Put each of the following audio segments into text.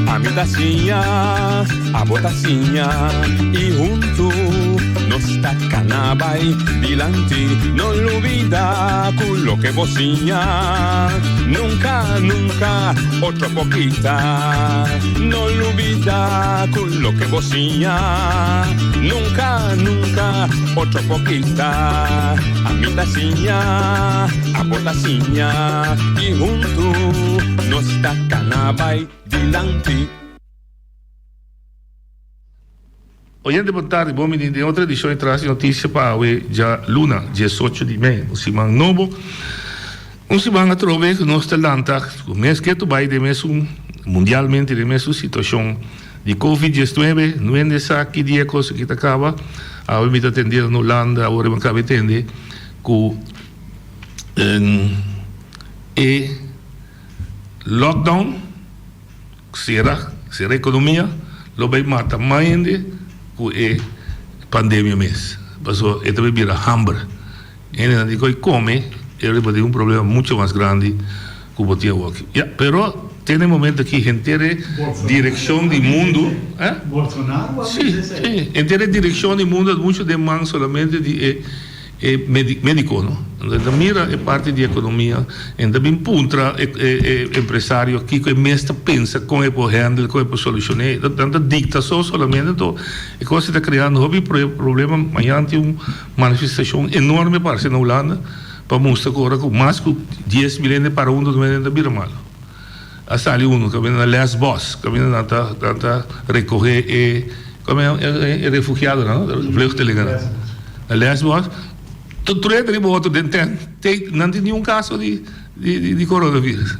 A midacinha, a botacinha e junto nos tacanabay dilante, no lo olvida con lo que vocinha. Nunca, nunca, otra poquita, no lo olvida con lo que vocinha. Nunca, nunca, otra poquita, a midacinha, a botacinha y junto nos tacanabay dilante. Oyente, boa tarde, bom menino. Em outra edição, traz notícia para hoje, já Luna, 18 de maio, um semana novo. Um semana trove que nós estamos o mês que tu vai de mês mundialmente de mês situação de Covid-19, não é nessa aqui dia coisa que acaba. A hoje me atender na Holanda, agora me acaba de atender com lockdown, será economia, lo vai matar mais ainda com a pandemia mesmo. Passou, também vira hambre. E não digo come, ele vai ter problema muito mais grande que o botia aqui. Pero tem momento que inteira direção do mundo, Bolsonaro? Sim, inteira direção do mundo muito demanda solamente de médico, não? Então, mira é parte da economia, ainda bem puntra empresário que mesmo pensa como é para handle, como é para solucionar, tanta dictação solamente, então é coisa está criando hobby problema, amanhã tem uma manifestação enorme para ser na Holanda, para mostrar agora que mais que 10 milhões para um dos milhões de birmalo. A sali uno que vem na Lesbos, que vem na tanta recorrer como é refugiado, não? Vluchtelingen. A Lesbos tudo é de outro não tem nenhum caso de coronavírus.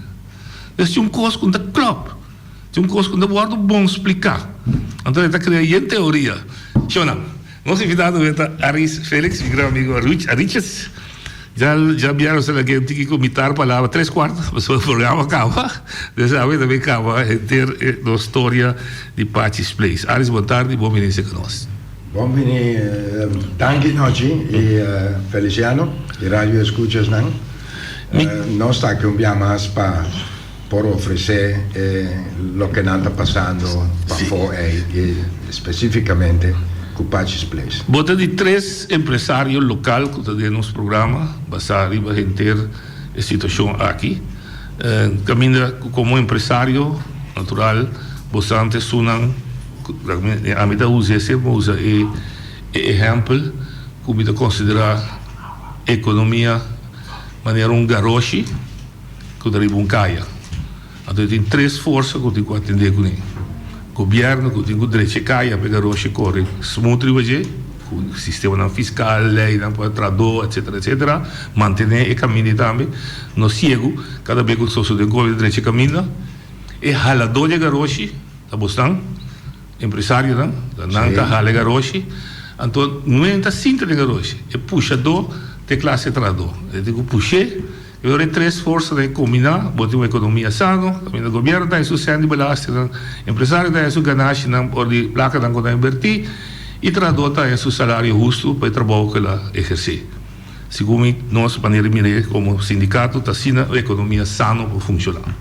Mas tinha coisa que não klopt. Tinha coisa que não pode bom explicar. Então, está criando em teoria. Shona, nós invitamos a Aris Félix, meu amigo Ariches. Já vieram se alguém tem que comentar a palavra 3/4, mas o programa acaba. Dessa vez também acaba ter a história de Patches Place. Aris, boa tarde e bom venir com nós. Bom venir, danke noite e Feliciano, e rádio escuchas não. Nós está aqui mais para oferecer o que não está passando para fora e especificamente com Patches Place. Bota de 3 empresários locais que estão no nosso programa, basado em ter a situação aqui. Caminha como empresário natural, bastante sunam. A mim usa exemplo como de considerar economia maneira garoche que deve caia. Então tem 3 forças que tem que atender com ele. Governo que tem que direito caia para garoche corre smooth hoje, com o sistema fiscal, lei, trador, etc, manter o caminho também. No cego, cada vez que o sócio tem que direito caminho, e halador de garoche, tá bostando? Empresário, não está rale garoche, então não é cinta de garoche, é puxador de classe trador. Eu digo puxar, eu tenho 3 forças de combinar, botar uma economia sana, também o governo está em seu centro de balaste, o empresário está em seu ganância, ou de placa não pode invertir, e o trador está em seu salário justo para o trabalho que ele exerce. Segundo nós, maneira de mirar como sindicato, está sendo a economia sana para funcionar.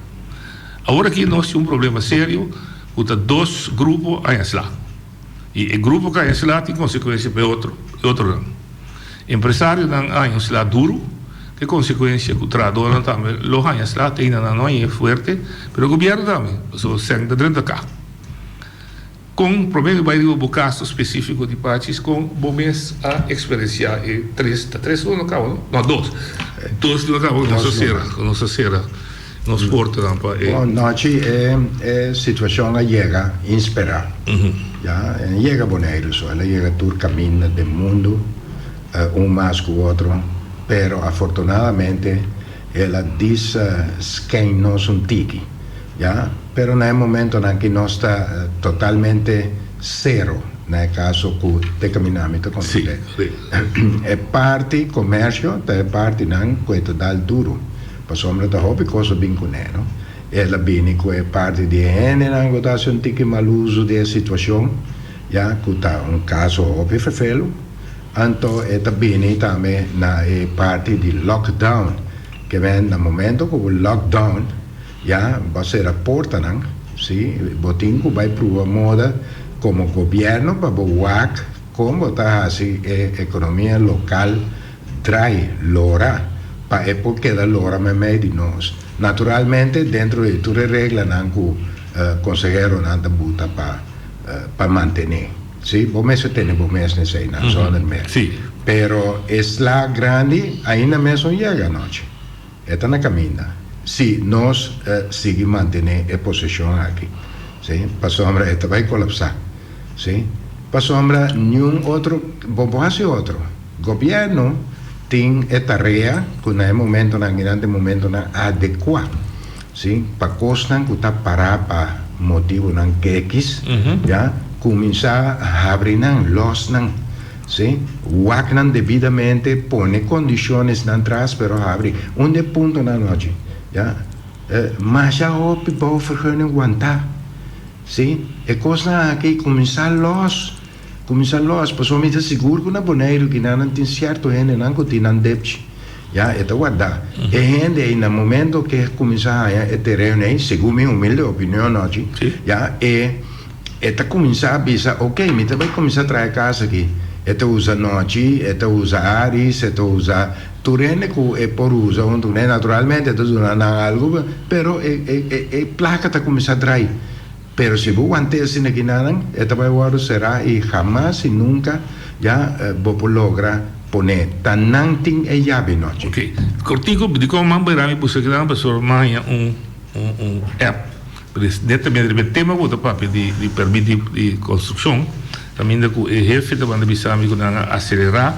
Agora aqui nós temos problema sério, que 2 grupos aí lá. E o grupo que aí lá tem consequência para outro não. Empresário aí lá duro, que consequência que o trador também, lo aí lá tem não é forte, mas o governo também, só sendo dentro cá. Com problema vai o caso específico de Patches com bomes a experienciar 3 no cabo, não 2 no cabo com nossa cera. Nos porta Bom, noite é situação que chega inspirar. Já chega boneiro só, ela chega todo caminho do mundo, mais que o outro, pero afortunadamente ela diz quem nós tiki, já, pero no momento em que nós está totalmente zero, no caso que caminhamento com sim. É parte comércio, é parte não que dá duro. Sombra da hobby cosa bem com ela, ela bem com a parte de higiene, não está sentindo mal uso da situação, já que está caso hobby verfelo, então é também também na parte de lockdown, que ven en el momento como el lockdown, ya va a ser a porta, ¿no? Sí, botín que va a probar moda como gobierno para WAC, como está así, economía local, trae lora, para época da lora me medinos. Naturalmente, dentro de tu regla, nanku consejero nanta buta para mantener. Sí, vos meses tenés, vos meses en la zona del mes. Sí. Pero es la grande, ahí en la mesa llega noche. Esta es la camina. Si nos sigue mantener en posesión aquí. ¿Sí? Para sombra, esta va a colapsar. ¿Sí? Para sombra, ni un otro, vos hace otro. Gobierno tiene esta tarea que en el momento, en el grande momento, adecuado. ¿Sí? Para cosas que está parada para motivo que X, ya, comenzar a abrir los ¿sí? Wagnan debidamente, pone condiciones atrás, pero abre un de punto en la noche, ya, mas ya hopi para vergunning aguantar, ¿sí? Es cosa que comenzar los, pues me está seguro que una boneiro que no tiene cierto gente, no tiene depth, ya, esta guarda, es gente en el momento que comienza a terreno, según mi humilde opinión, noche, ya, esta comienza a avisar, ok, me voy a comenzar a traer casa aquí. Esta usa noche, esta usa aris, esta usa turene que por usa un turene naturalmente, esta usa algo, pero placa está comienza a traer. Pero si vos antes sin aquí nada, esta va a será y jamás y nunca ya vos logra poner tan nanting e llave noche. Okay. Cortico, dico man berami puse que dan pastor maya un app. Pues netamente el tema que papi de permitir de construcción também o jefe da banda bisami que acelerar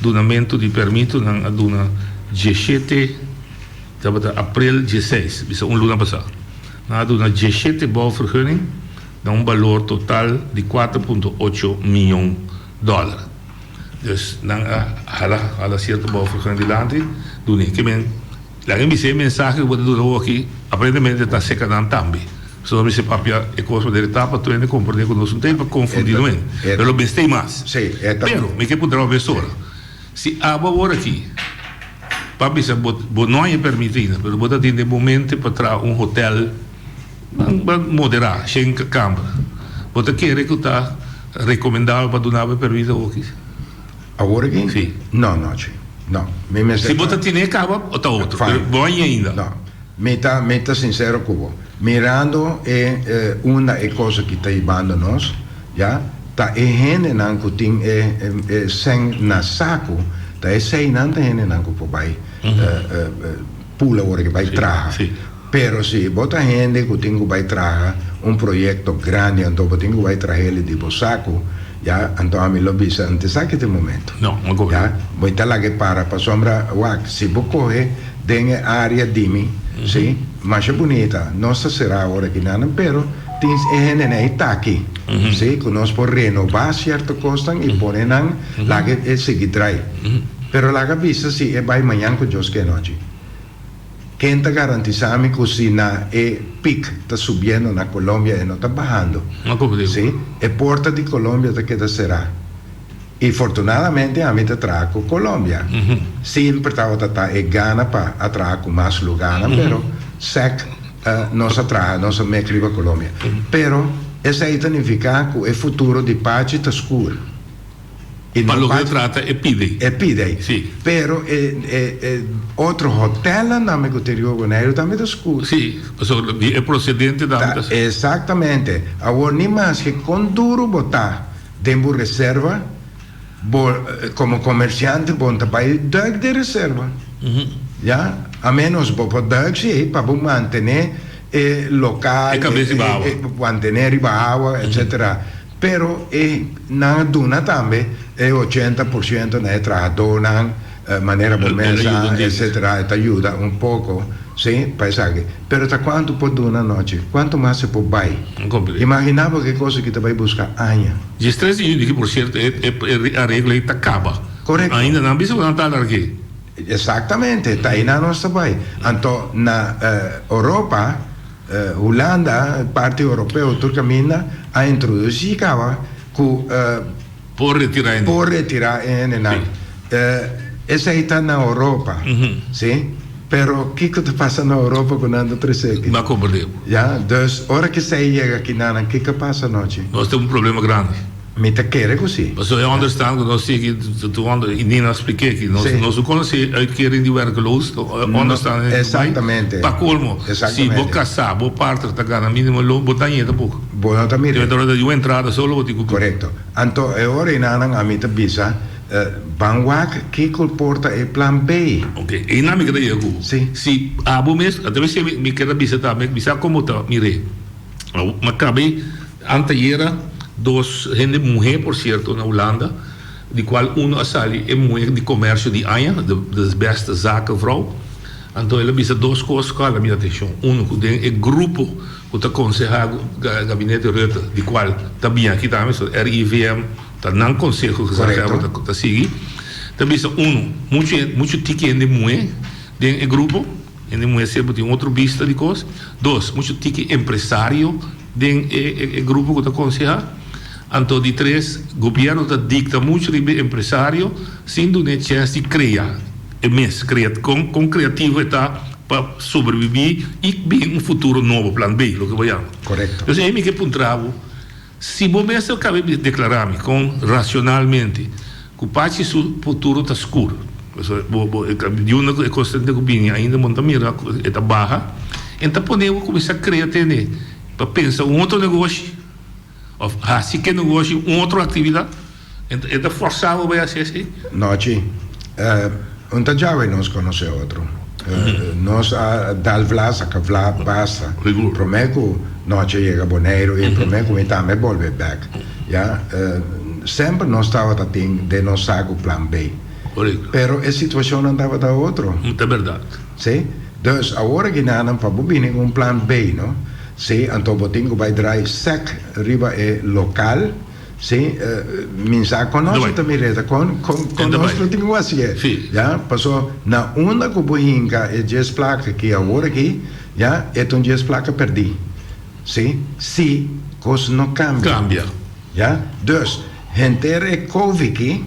donamento de permito na duna 17 de abril 16 bisa luna passado na duna 17 bouwvergunning dan valor total de 4.8 miljoen dollar. Dus dan hala certa bouwvergunning de land doen que men la gente mensaje que do aqui aparentemente está seca dan também. Só me se papia e coisa de etapa tu ainda compreender com nós tempo confundir não é pero bestei mais sim pero me que poderá ver só se aba agora aqui papi se não é permitido pero bota tem de momento para tra hotel moderar sem câmara bota que recrutar recomendável para donar permitido aqui agora aqui sim não se bota tem cava ou tá outro bom ainda não meta sincero com mirando una cosa que está llevando nos, ya, ta gente nanco tin sen na saco, ta sei nante gente nanco po bai pula ora que vai traja. Pero si bota gente que tengo vai traja un proyecto grande, entonces tengo vai traerle tipo saco, ya, entonces a mí lo visa antes saque este momento. No, ya, voy a la que para sombra, wak, si vos coge den área dimi, sí, más bonita, no será ahora que nada, pero tienes gente está aquí, sí, que nos por renovar ciertas cosas y ponen la que seguir trae. Pero la que visa si es mañana con Dios que noche. ¿Quién te garantiza que si na pic está subiendo en Colombia y no está bajando? Sí, el puerto de Colombia te queda será. Y afortunadamente a mí te trajo Colombia. Siempre está gana para atraer más lugares, pero SEC nos atrae, nos mezcla Colombia. Pero eso significa que el futuro de Pachi está oscuro. Para lo que trata es pide. Sí. Pero otro hotel en el interior también está oscuro. Sí, el procedente da. Exactamente. Ahora ni más que con duro botar dentro reserva. Como comerciante, bom trabalho de reserva, já a menos por dar sim para manter local, manter água, etc. Pero na duna também 80% na trabalhador na maneira bombenza, etc. Te ajuda pouco, sim, paisaje. Pero hasta quanto por duna noite? Quanto mais se pode vai? Imaginava que coisa que te vai buscar aña. De estresse que por certo a regra está acaba. Correto. Ainda não bisa não está aqui. Exatamente, está aí na nossa vai. Então na Europa, Holanda, parte europeia, Turcamina, a introduzir cava que por retirar essa aí está na Europa, sim? Pero ¿qué pasa na Europa quando anda tresek? Mas compreendo. Ja, dus hora que você chega aqui na que passa noite? Nós temos um problema grande. Me te quer così. Mas eu understand que nós sei que Nina expliquei que nós não conhecemos uitkering die werkeloos, understand? Exatamente. Para colmo, se vou casar, vou partir tá ganhando mínimo loon, vou tanher da pouco. Boa também. Então eu entrada solo vou digo. Correto. Então agora inanang a mita bisa bangwak que comporta o plan B. Ok. E na me queda eu. Sim. Se abo mesmo, até se me queda bisa também, bisa como tá, mire. Mas cabe anteira dos gente mulher, por certo, na Holanda, de qual uno sali é mulher de comércio de Anha, das beste zakenvrouw. Então ela bisa duas coisas com a minha atenção. Que tem o grupo que está aconselhado o gabinete Rutte, de qual também aqui também, RIVM, está não conselho que está seguir. Também bisa muito tique de mulher, tem o grupo, e de mulher sempre tem outro vista de coisas. Dois, muito tique empresário, tem o grupo que está aconselhado. Então, de três, o governo dicta muito de empresário, sem dar chance de criar. É mesmo, com criativo para sobreviver e bem um futuro novo, plano B, o que vai chamar. Correto. Então, é me que apontava, se o mesmo eu acabei de declarar-me racionalmente, que o parte do futuro está escuro. De uma constante opinião ainda muito mira, está baixa, então podemos começar a criar para pensar outro negócio. Se que negócio, outra atividade, é forçado vai ser assim? Não, já nós conhecemos outro. Nós dal vlasa que vla basta. Prometo não chega boneiro e prometo que também volve back. Ja, sempre nós estava de nós saco plan B. Pero a situação não estava da outro. É verdade. Sim. Dus agora que nada para bobine um plan B, não? Sim, então botinho vai dar sec riba é local, sim, minsa conosco também reta com conosco tinha assim, já passou na onda que boinga é 10 placa que agora aqui, já é 10 placa perdi, sim, se coisa não cambia, já, dus gente é covid que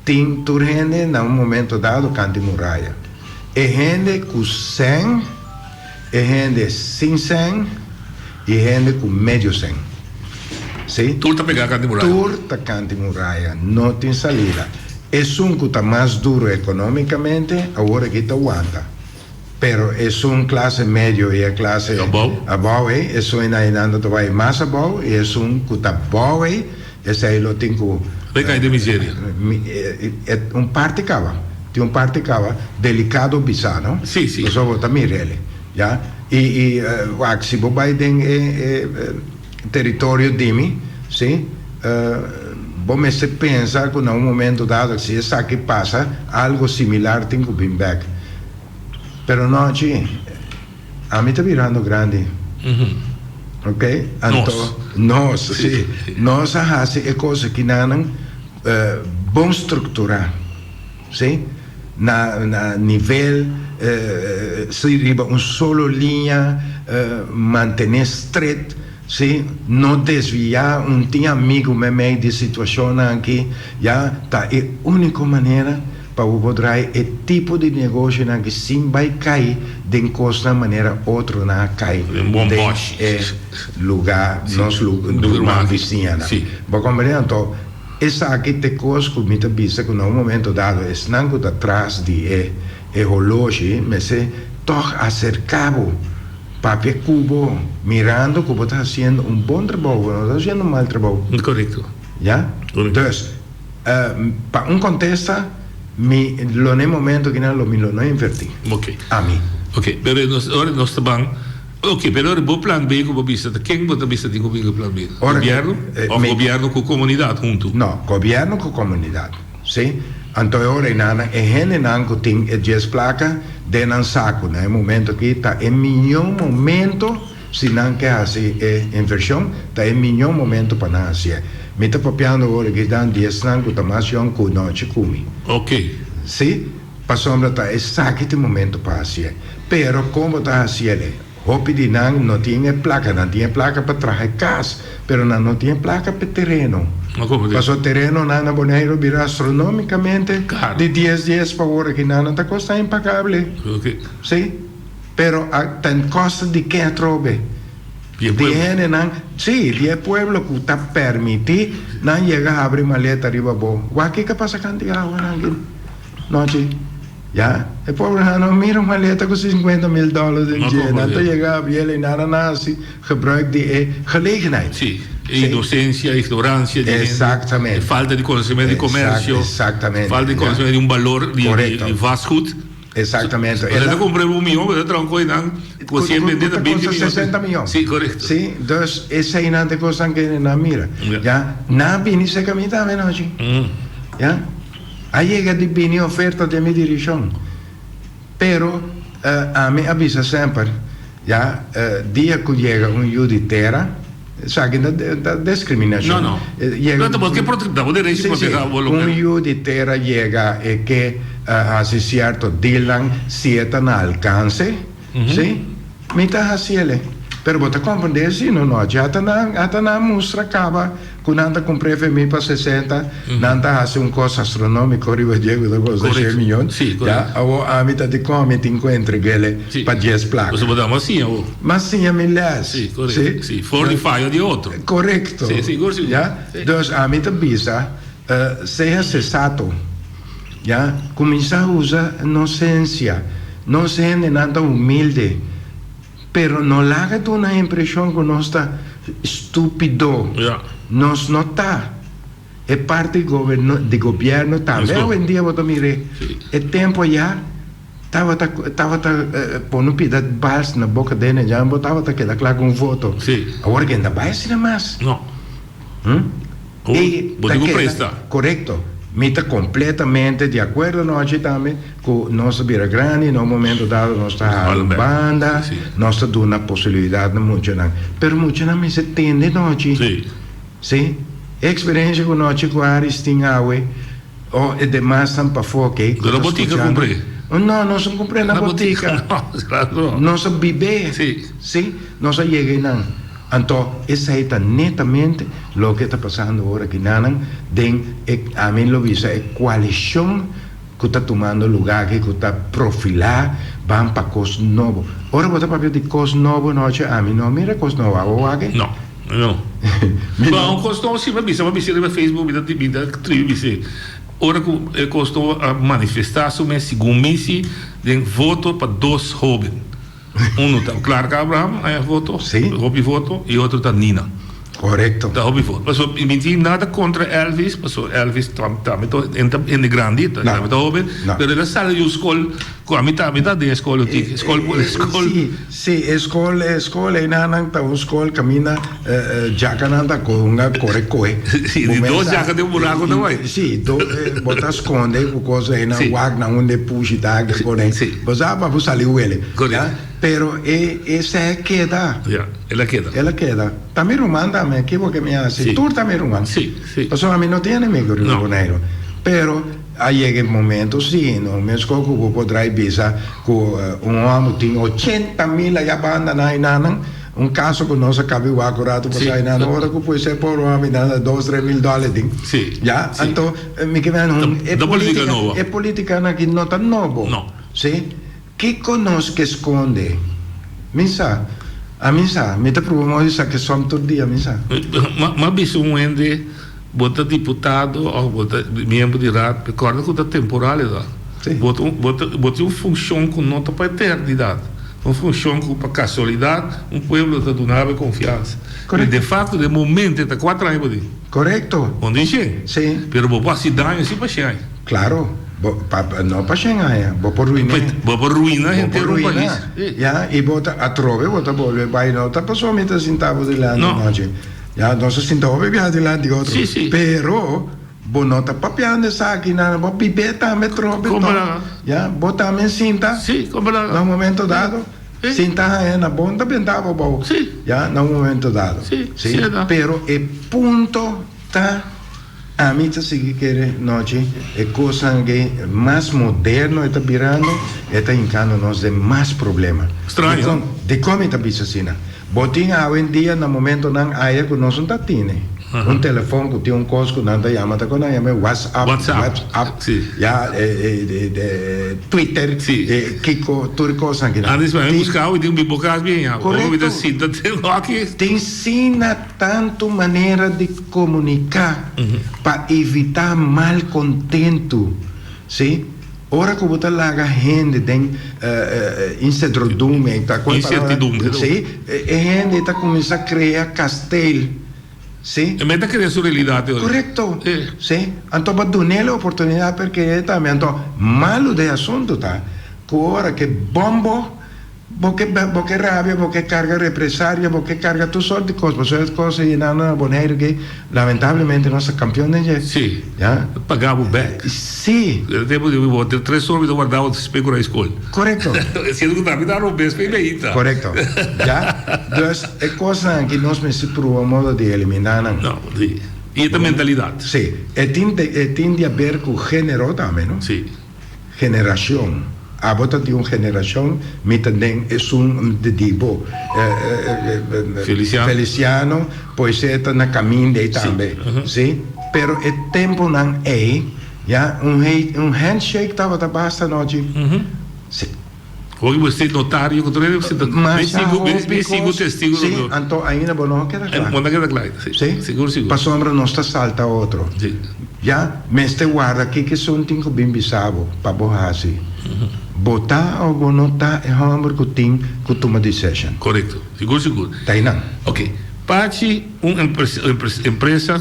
tem tur gente na momento dado cante muralha, é gente com 100, é gente sem 100 e gente com médio 100. Sim? Turta pegar canto muralha. Turta canto muralha, não tem salida. É que está mais duro economicamente, agora que está aguanta. Pero é classe médio e a classe above, é ainda que vai mais above, e é que está above, esse aí lo tem que... Recai de miséria. É parte cava. Tem parte cava, delicado bizarro. Sim, sim. Eu só vou também ele. Já? E se você vai território de mim, sim, você pensa que num momento dado, se isso aqui passa, algo similar tem que vir back. Pero não, a mim está virando grande. Ok? Então, nós, sim, nós fazemos coisas que não bom estruturar, sim, na nível se riba solo linha, manter straight, sim, não desviar, tem amigo me de situação aqui, já tá é a única maneira para poder é tipo de negócio que sim vai cair de costa maneira outro não cai de lugar nosso lugar vizinha, vou compreender então essa aqui te coisa que me vista que no momento dado é não que atrás de relógio, mas se toch acercado para Cubo, mirando que está fazendo bom trabalho, não está fazendo mal trabalho. Correto. Já? Então, para contexto, no momento que não inverti. Ok. A mim. Ok, pero agora nós estamos... Ok, pero o bom plano B, como vista, quem você vista tem comigo o plano B? Governo? Ou governo com comunidade junto? Não, governo com comunidade. Sim? Então, agora, é gente que tem 10 placas de um saco. No momento que está em melhor momento, se não quer fazer inversão, está em melhor momento para não fazer. Me está papiando agora que dá 10 anos que está mais jovem que nós come. Ok. Sim? Passamos está exatamente o momento para fazer. Pero, como está fazendo? Hopi di não tinha placa para trazer casa, pero não tinha placa para terreno. Pasó terreno nana Bonaire vira astronómicamente Claro. de 10 por hora que nana está costa impagable. Okay. Sí, pero tan costa de que trobe. Y el pueblo. Sí, 10 pueblos que está permitido no llega a abrir maleta arriba bo. ¿Qué pasa cantidad ahora? Noche. Ya, el pueblo no mira una maleta con $50,000 in je. Dan llega a abrir y nada así gebruik die gelegenheid. Sí. Inocencia, ignorancia, exactamente. Falta de conocimiento de comercio, exactamente. Falta de conocimiento de un valor de vastgoed. Exactamente. Ela comprou $1 milhão, mas tronco não, você vender a 20 60 milhões. Sim, correto. Sim, então essa é a coisa que não mira. Já, não vem esse caminho também hoje. Já, aí chega de vir oferta de minha direção. Pero a mim avisa sempre, já, dia que chega de terra. Sabe, da discriminação. Não. Não, porque proteção de direito para pegar o lugar. De terra chega e que a certo Dylan se está no alcance, sim? Me está assim, pero você compreende se não já está na mostra acaba quando anda com prefemi para 60, nanda hace coisa astronômica arriba chega da coisa 100 milhões. Já, a mim de come te encontra ele para 10 placas. Você pode dar mas sim, milhares. Sim, correto. Sim, for de falha de outro. Correto. Sim. Já, então a mim te avisa, seja sensato. Já, começa a usar inocência, não sendo nada humilde, pero não larga tu uma impressão que nós está estúpido. Nós não está. É parte do governo também. Hoje em dia, você mire, é tempo já, estava pondo pida de balas na boca dele, já estava quedando claro com voto. Agora que ainda vai ser mais. Não. E correto. Me está completamente de acordo nós também com nossa Vila Grande, no momento dado nós está a banda, nós está dando a possibilidade de muito não. Pero muito não me se tende nós. Sim. Experiência com nós com Aris Tingawe, ou é demais tão para foque. Na botica comprei. Não, nós não comprei na botica. Nós vive. Sim. Nós cheguei não. Então, essa é netamente o que está passando agora aqui não tem a mim lo visa é coalição que está tomando lugar que está profilar vão para coisa nova. Ora você para ver de coisa nova noite a mim não mira coisa nova ou aqui? Não. Bom, costou sim, mas no Facebook da tribo se ora que costou a manifestar-se mas segundo mim de voto para 2 jovens. Está o Clark Abraham, voto, Hobby voto, e outro está Nina. Correto. Está Hobby voto. Mas eu não tenho nada contra Elvis, mas Elvis está em grande, está jovem, mas ele sai da escola, com a metade da escola, Sim, escola, e não está uma escola, caminha, já que não está com uma corre. Sim, 2 jacas de buraco não vai. Sim, bota esconde, por coisa aí, não guarda, onde puxa, tá, que corre. Mas para sair ele. Pero essa é queda. Ela queda. Também rumano também, que porque me hace. Tú também rumano. Sim. Pasó a mim não tem inimigo Rio de Janeiro. Pero aí chega um momento, sim, no mesmo que eu poderia visa com homem tem 80 mil aí banda na Inanan. Caso que nós acabamos agora, tu pode na hora que pode ser por uma menina $2-3 mil. Sim. Já, então me que é política que não está novo. Não. Sim. Que conosco que esconde? A missa, me te promovemos isso que somos todo dia, missa. Mas bicho ende bota deputado ou bota membro de rádio, recorda que da temporalidade. Bota uma função que não está para eternidade. Uma função que para casualidade, povo está dando confiança. E de fato, de momento, está 4 anos. Correto. Onde chega? Sim. Pero vou passar danos assim para chegar. Claro. Não para chegar, vou por ruína. Vou por ruína, inteiro o país. Já, e bota a trove, bota volver para não está pessoalmente centavos de lá, não. Já, nós centavos viajar de lá de outro. Sim. Pero não está papiando essa aqui, não, vou beber também trove. Já, bota também cinta. Sim, comprar. No momento dado. Cinta é na bonda, pentava bom. Sim. Já, no momento dado. Sim. Pero o ponto está a mim se quer noite é coisa que mais moderno está virando está entrando nos de mais problema. Estranho. De como está piscina. Botinha hoje em dia no momento não há que nós não tá tine. Un telefone que tiene un costo, nada llama WhatsApp, sí. ya, Twitter, Sí. Kiko, turco, sanguíneo. Antes me buscado y tengo mi boca bien. Correcto. Tengo aquí. Te ensina tanto manera de comunicar para evitar malcontento, ¿sí? Ora que você larga gente tem incertidumbre, tá? Incertidumbre. Sim, gente tá começando a criar castelo, sim? En vez de crear su realidad. Correto, sim. Então para dar a oportunidade porque também então malo de assunto tá, que ora que bombo porque rabia, porque carga represália, porque carga tu sorte de coisas, essas coisas e não boneiro que lamentavelmente nossa campeona já. Sim. Já. Pagava o back. Sim. Eu tempo de 3 horas eu guardava o espelho na escola. Correto. Se eu não me dar um beijo, foi bem, tá? Correto. Já. Então, é coisa que nós me se provam modo de eliminar. Não, sim. E essa mentalidade. Sim. E tem a ver com gênero também, não? Sim. Geração. A bota de uma geração, me também é de tipo Feliciano, pois é na caminho de também, sim. Pero o tempo não é, já handshake estava basta noite, sim. Hoje você notário, que você bem seguro testigo. Sim, então ainda não queda claro. Não queda claro, sim. Seguro. Para sombra não está salta outro. Sim. Já, mas te guarda aqui que são tinco bem bisabo para borrar assim. Botar ou não tá é homem que tem que toma decisão. Correto. Seguro. Tá aí não. Ok. Parte empresa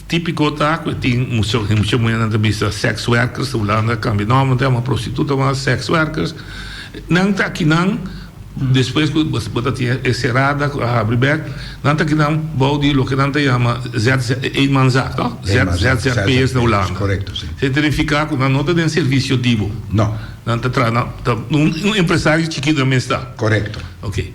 típico tá que tem muito mulher na vista sex workers, Holanda, cambia nome, tem uma prostituta, mas sex workers. Não tá aqui não. Depois que você tinha encerrada, abre back, não tá aqui não, pode o que não te chama Eenmanzaak, tá? ZZP's na Holanda. Correto, sim. Você verificar que não tem serviço tipo. Não. Não tá empresário chiquito também está. Correto. Ok.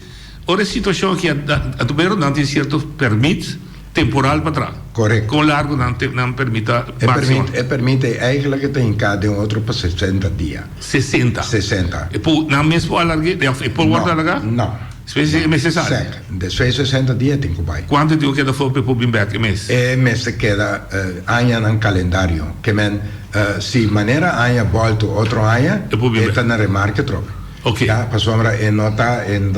Ora a situação que a primeiro não tem certo permite temporal para trás. Correto. Com largo não permite máximo. Permite eigenlijk que tem cada outro para 60 dias. 60. E por não mesmo alargar, e por guardar alargar? Não. Espécie necessário. Certo. Depois de 60 dias tem que vai. Quanto tempo queda for para vir back mês? Mês queda año no calendário. Que men se maneira año volta outro año, está na remarca troca. Ok. Já passou a nota em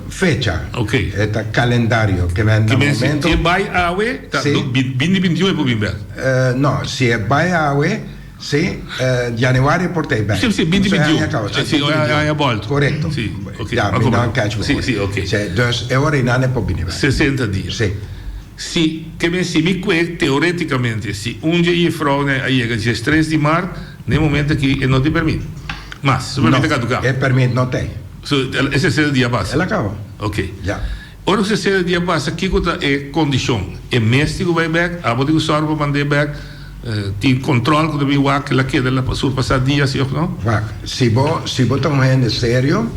fecha. Ok. Este calendário que men no momento. Se vai a we, tá 2021 para vir back. Não, se vai a we, sim, januário portei back. Sim, 2021. Sim, a volta. Correto. Sim, ok. Já, me não catch. Sim, ok. Dus é hora não é para vir back. 60 dias. Sim. Se me teoreticamente, se dia e vrouw chega dia 3 de março, no momento que não te permite. Mas, se permite caducar. É permite, não tem. Esse 60 dias basta. Ela acaba. Ok. Já. Ora, se 60 dias basta, que é condição? É mês que vai back, a botar o sorbo para mandar back, tem controle que deve ir que ela queda lá para passar dias, sim ou não? Se você está um gente sério,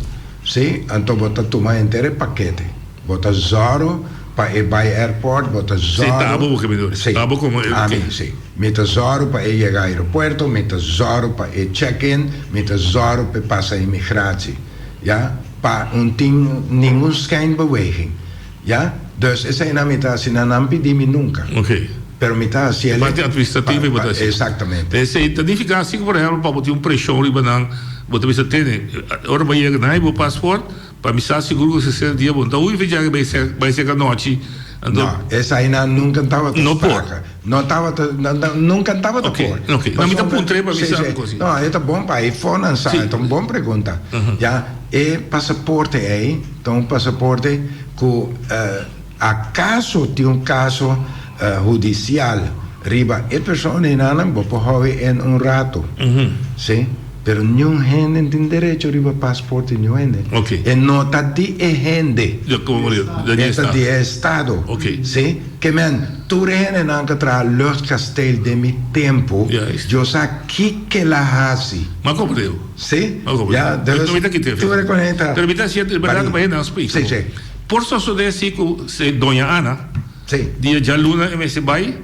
sim, então você toma inteiro paquete. Você zero para ir para o aeroporto, você zero. Sim, tá bom, que melhor. Tá bom como sim. Meta zero para ir chegar ao aeroporto, meta zero para ir check-in, meta zero para passar imigratie. Ja, para nenhum schijnbeweging. Ja, dus is een imitatie na nampi di mi nunca. Ok. Pero imitatie parte administrativa e botação. Exatamente. Esse então fica assim, por exemplo, para botar pressão ali para botar isso tem. Ora vai chegar na o passaporte para me estar seguro que 60 dias bom. Então, vai ser a noite. Não, essa aí nunca estava não por. Nunca estava de por. Ok. Não me dá pontre para me saber coisa. Não, é bom para iPhone lançar, então boa pergunta. Já, e passaporte aí, então passaporte que acaso tem caso judicial, riba, e pessoa não pode ir em rato. Sim? Pero nenhum gente tem direito a passaporte, nenhum gente. Ok. E nota de gente. Esta de Estado. Ok. Sim? Que tu gente não tra luchtkasteel de mi tempo. Eu sei que la hasi. Mas compreendo. Sim? Já, tu reconhece. Permita se verdade para não explicar. Sim, sim. Por só desse que Dona Ana, sim. Dia já luna e me vai,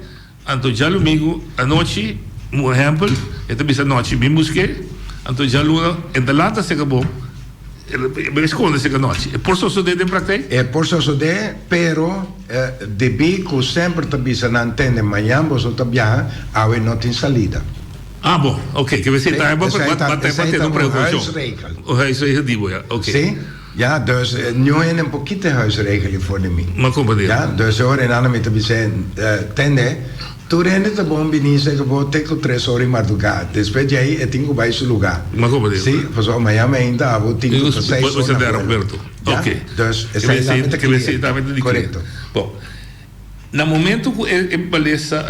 então já domingo à noite, por exemplo, esta bisa noite me busquei. Então já luna, entre lata se acabou, esconde se noite. É por isso de praktijk? É por isso de, pero de bico sempre também se não entende manhã, você também há não tem salida. Ah, bom, ok. Que você está batendo prevenção. O huisregel die ja, oké. Sim, ja, dus nu in een pakket huisregeling voor de mij. Maar kom ja, dus hoor in andere te zijn, tende, tu rende te bom binise que vou ter que 3 horas de madrugada. Depois de aí eu tenho que ir para lugar. Mas como diz? Sim, pois amanhã ainda vou ter que 6 horas. Você der Roberto. Ok. Dus que você está vendo correto. Bom, no momento que balesa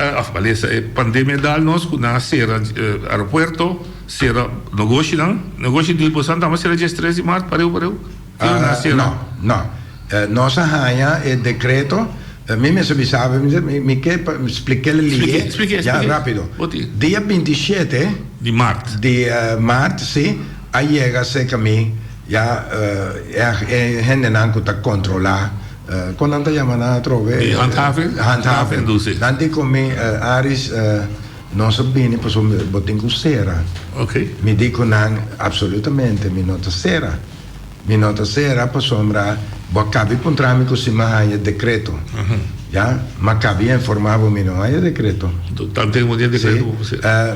pandemia dal nós que na serra aeroporto, serra negócio de posan tama serra dia 13 de março pareu. Não. Nossa rainha é decreto. Me sabe, me quer explicar ali. Explique. Já, rápido. Dia 27 de março. Sim, aí chega a caminho, já, gente não está controlar. Quando anda chamando a trove. Handhaven. Dan dico me, Aris, non so bene, posso botinho sera. Ok. Mi dico non, assolutamente, mi nota sera. Posso bo cabi contrami così ma hai decreto. Ja, ma cabi informavo mi no hai decreto. Tante mo di decreto.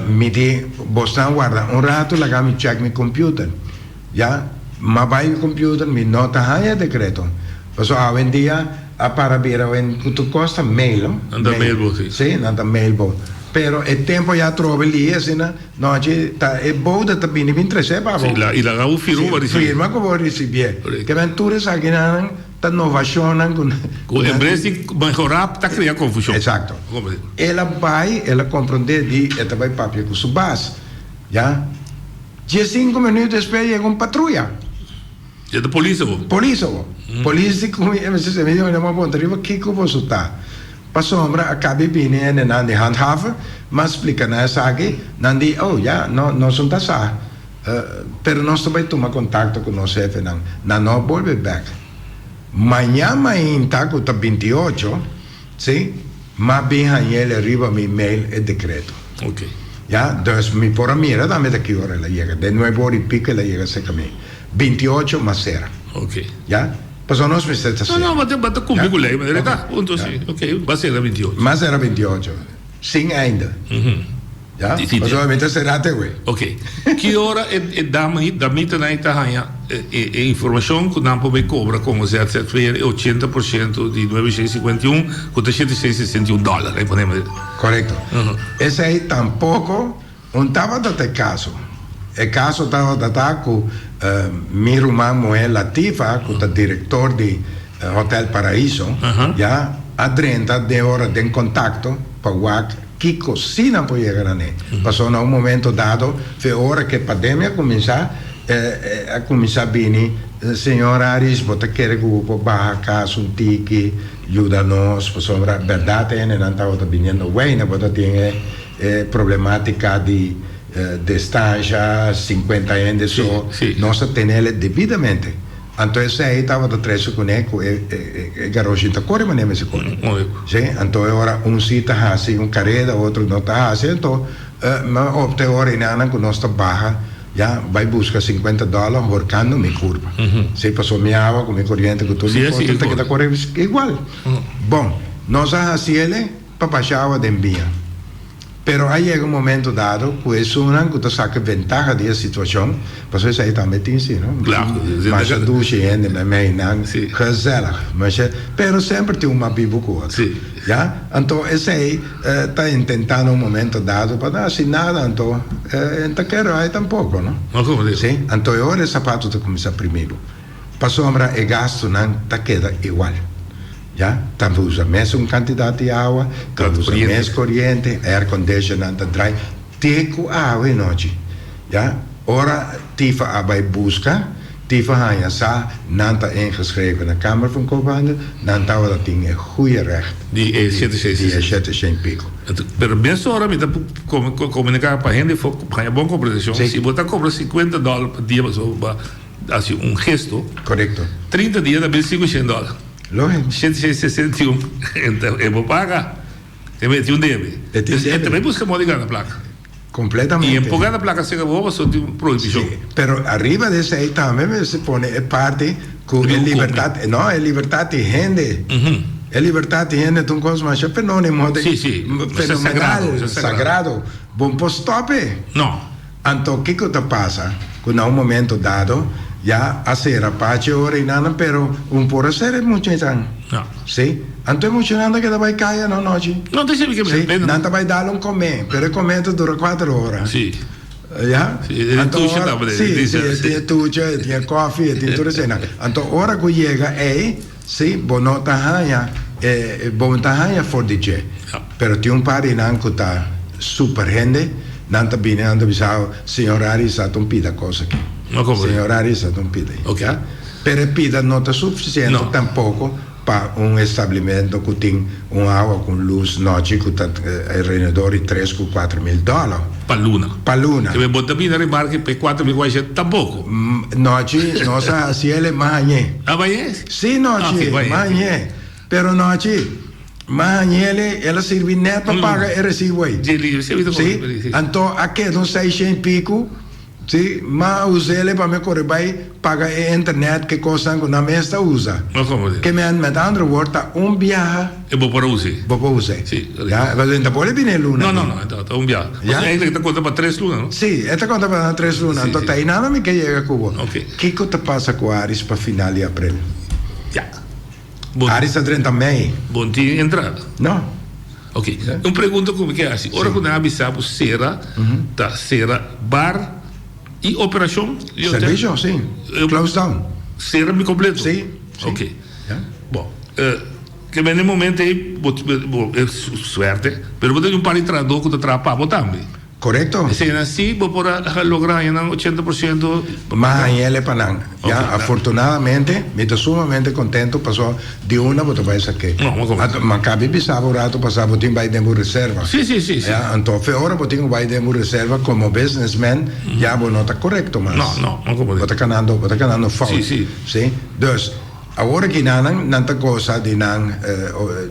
Mi di bostan guarda un rato la gami check mi computer. Ja, ma vai il computer mi nota hai decreto. Posso hoje em dia a parabéns em quanto custa mail, anda mailbox, sim, anda mailbox. Pero o tempo já trova ali, assim, não tá é bom de também nem interesse para. Sim, lá e lá o firma receber. Firma que vou receber. Que aventuras aqui não tá inovação com a empresa melhorar tá criar confusão. Exato. Ela compreende de ela vai papel com subas, já. 5 minutos depois chega patrulha. É da polícia, Polícia, como você me deu uma ponta arriba, que você está? Para sombra, acaba bem, não de handhaven, mas explica nessa aqui, não de, nós não está pero nós também toma contato com o nosso chefe, não volve back. Manhã está com o 28, sim, mas bem ele arriba meu e-mail e decreto. Ok. Ja, dus mi por mira, dame de que hora la llega, de 9 horas y pico la llega ese camino. 28 más cera. Ok. Ja? Pues no es mi situación. No, mas comigo lei, mas ele tá. Ok, vai ser 28. Mas era 28. Sin ainda. Ja? Pues obviamente será até hoje. Ok. Que hora é da mita na Itahanha e informação que não pode cobrar como se até 80% de 951 com $161, aí podemos. Correto. Esse aí tampouco não estava até caso. O caso estava com meu irmão Moel Latifa, que é o diretor de Hotel Paraíso, já a 30 de hora de contato para o que cocina pode chegar a ele. Passou num momento dado, foi hora que a pandemia começar a vir, senhor Aris, você quer que o barra caso um tique, ajuda-nos, passou a verdade, não estava vindo bem, você tem problemática de estágio, 50 anos, nós temos ele devidamente. Então, aí estava de três com ele, e garoto está correndo, mas não se corre. Então, agora, cita assim, carrera, outro não está assim, então, mas opte agora, que nós está barra, já vai buscar $50 workando minha curva. Se passou minha água com minha corrente, com tudo, tem que estar correndo igual. Bom, nós assim ele, para baixar a de envia. Pero aí chega momento dado que é uma que saca ventaja da situação, porque isso aí também tem sim, não? Claro. Mas a ducha ainda me não gezellig, mas pero sempre tem uma bibo com outra. Já? Então esse aí está tentando momento dado para assim nada, então não quero aí tampouco, não? Sim. Então agora o sapato está começar primeiro. Para sombra e gasto não está queda igual. Ja, dan usa mesmo quantidade de água, dan usa mesmo corrente, air conditioner, dan draai teco água em noite. Ja, ora tifa abai busca, tifa hanya sa, nanta ingeschreven na Kamer van Koophandel, nanta we dat ding een goede recht. Die E76 pico. Pero mesmo hora me dá comunicar para a gente, ganha boa compreensão. Se botar cobra $50 por dia, assim gesto. Correcto. 30 dias dá $1.500. Lógico. 161. Então, eu vou pagar. Eu meti débito. Também busca modificar na placa. Completamente. Y en Pogada placa seca boba son prohibición. Sí, pero arriba de ese ahí también se pone parte con el libertad, no, el libertad de gente. El libertad de gente es un cosa más fenómeno fenomenal, sagrado. Bom posto tope. No. Então, ¿qué te pasa? Que en un momento dado, ya hacer apache ora y nada, pero un por hacer es mucho tan. No. Sí. Então, mucho nada que te va a caer no noche. No te sabe que sí. Nada vai dar un comer, pero el comer dura 4 horas. Sí. Ja? Sí, tiene tucha, tiene coffee, tiene todo eso. Então, hora que llega, bonota hanya, bonota for DJ. Pero tiene un par de nan que está super gente, nanta bine, nanta bisao, signor Ari sa un pida cosa que. No como. Signor Ari sa un pida. Okay. Ja? Pero pida no está suficiente tampoco para un establecimiento que tiene un agua con luz noche que está alrededor de $3,000-4,000. Para luna. Que me bota bien a remarque pe 4.000 tampoco. Noche, no sé, así es mañana. Ah, vaya. Sí, noche, mañana. Pero noche, mañana ela sirve net para pagar el recibo ahí. Sí, entonces aquí no 600 y pico. Sí, mas usele para me correr paga internet que cosa que na mesa usa. Que me andando volta viaje. E vou para usar. Vou para usar. Sí. Ya, pero não pode vir luna. No, então viaje. Eigenlijk te conta para 3 lunas, ¿no? Sí, esta conta para 3 lunas. Então tá aí nada me que llega a Cuba. Okay. Que te passa com Ares para final de abril? Ja. Ares está 30 de maio. Bom dia entrada. Não. Ok. Eu pergunto como que é assim. Ora quando avisamos será, tá será bar e operação? Serviço, sim. Close down. Será me completo? Sim. Ok. Bom, que no momento aí, é suerte, pero vou ter um paritrador que te atrapalha também. Correcto. Se assim, vou poder lograr 80%. Mas ele é para não. Afortunadamente, me estou sumamente contento, passou de uma, você vai saber. Mas cabe pisar o rato, passar, você vai ter uma reserva. Sim. Então, agora você vai ter uma reserva como businessman, já você não está correto, mas. Não como você está ganhando falta. Sim. Dus, agora que não está coisa de não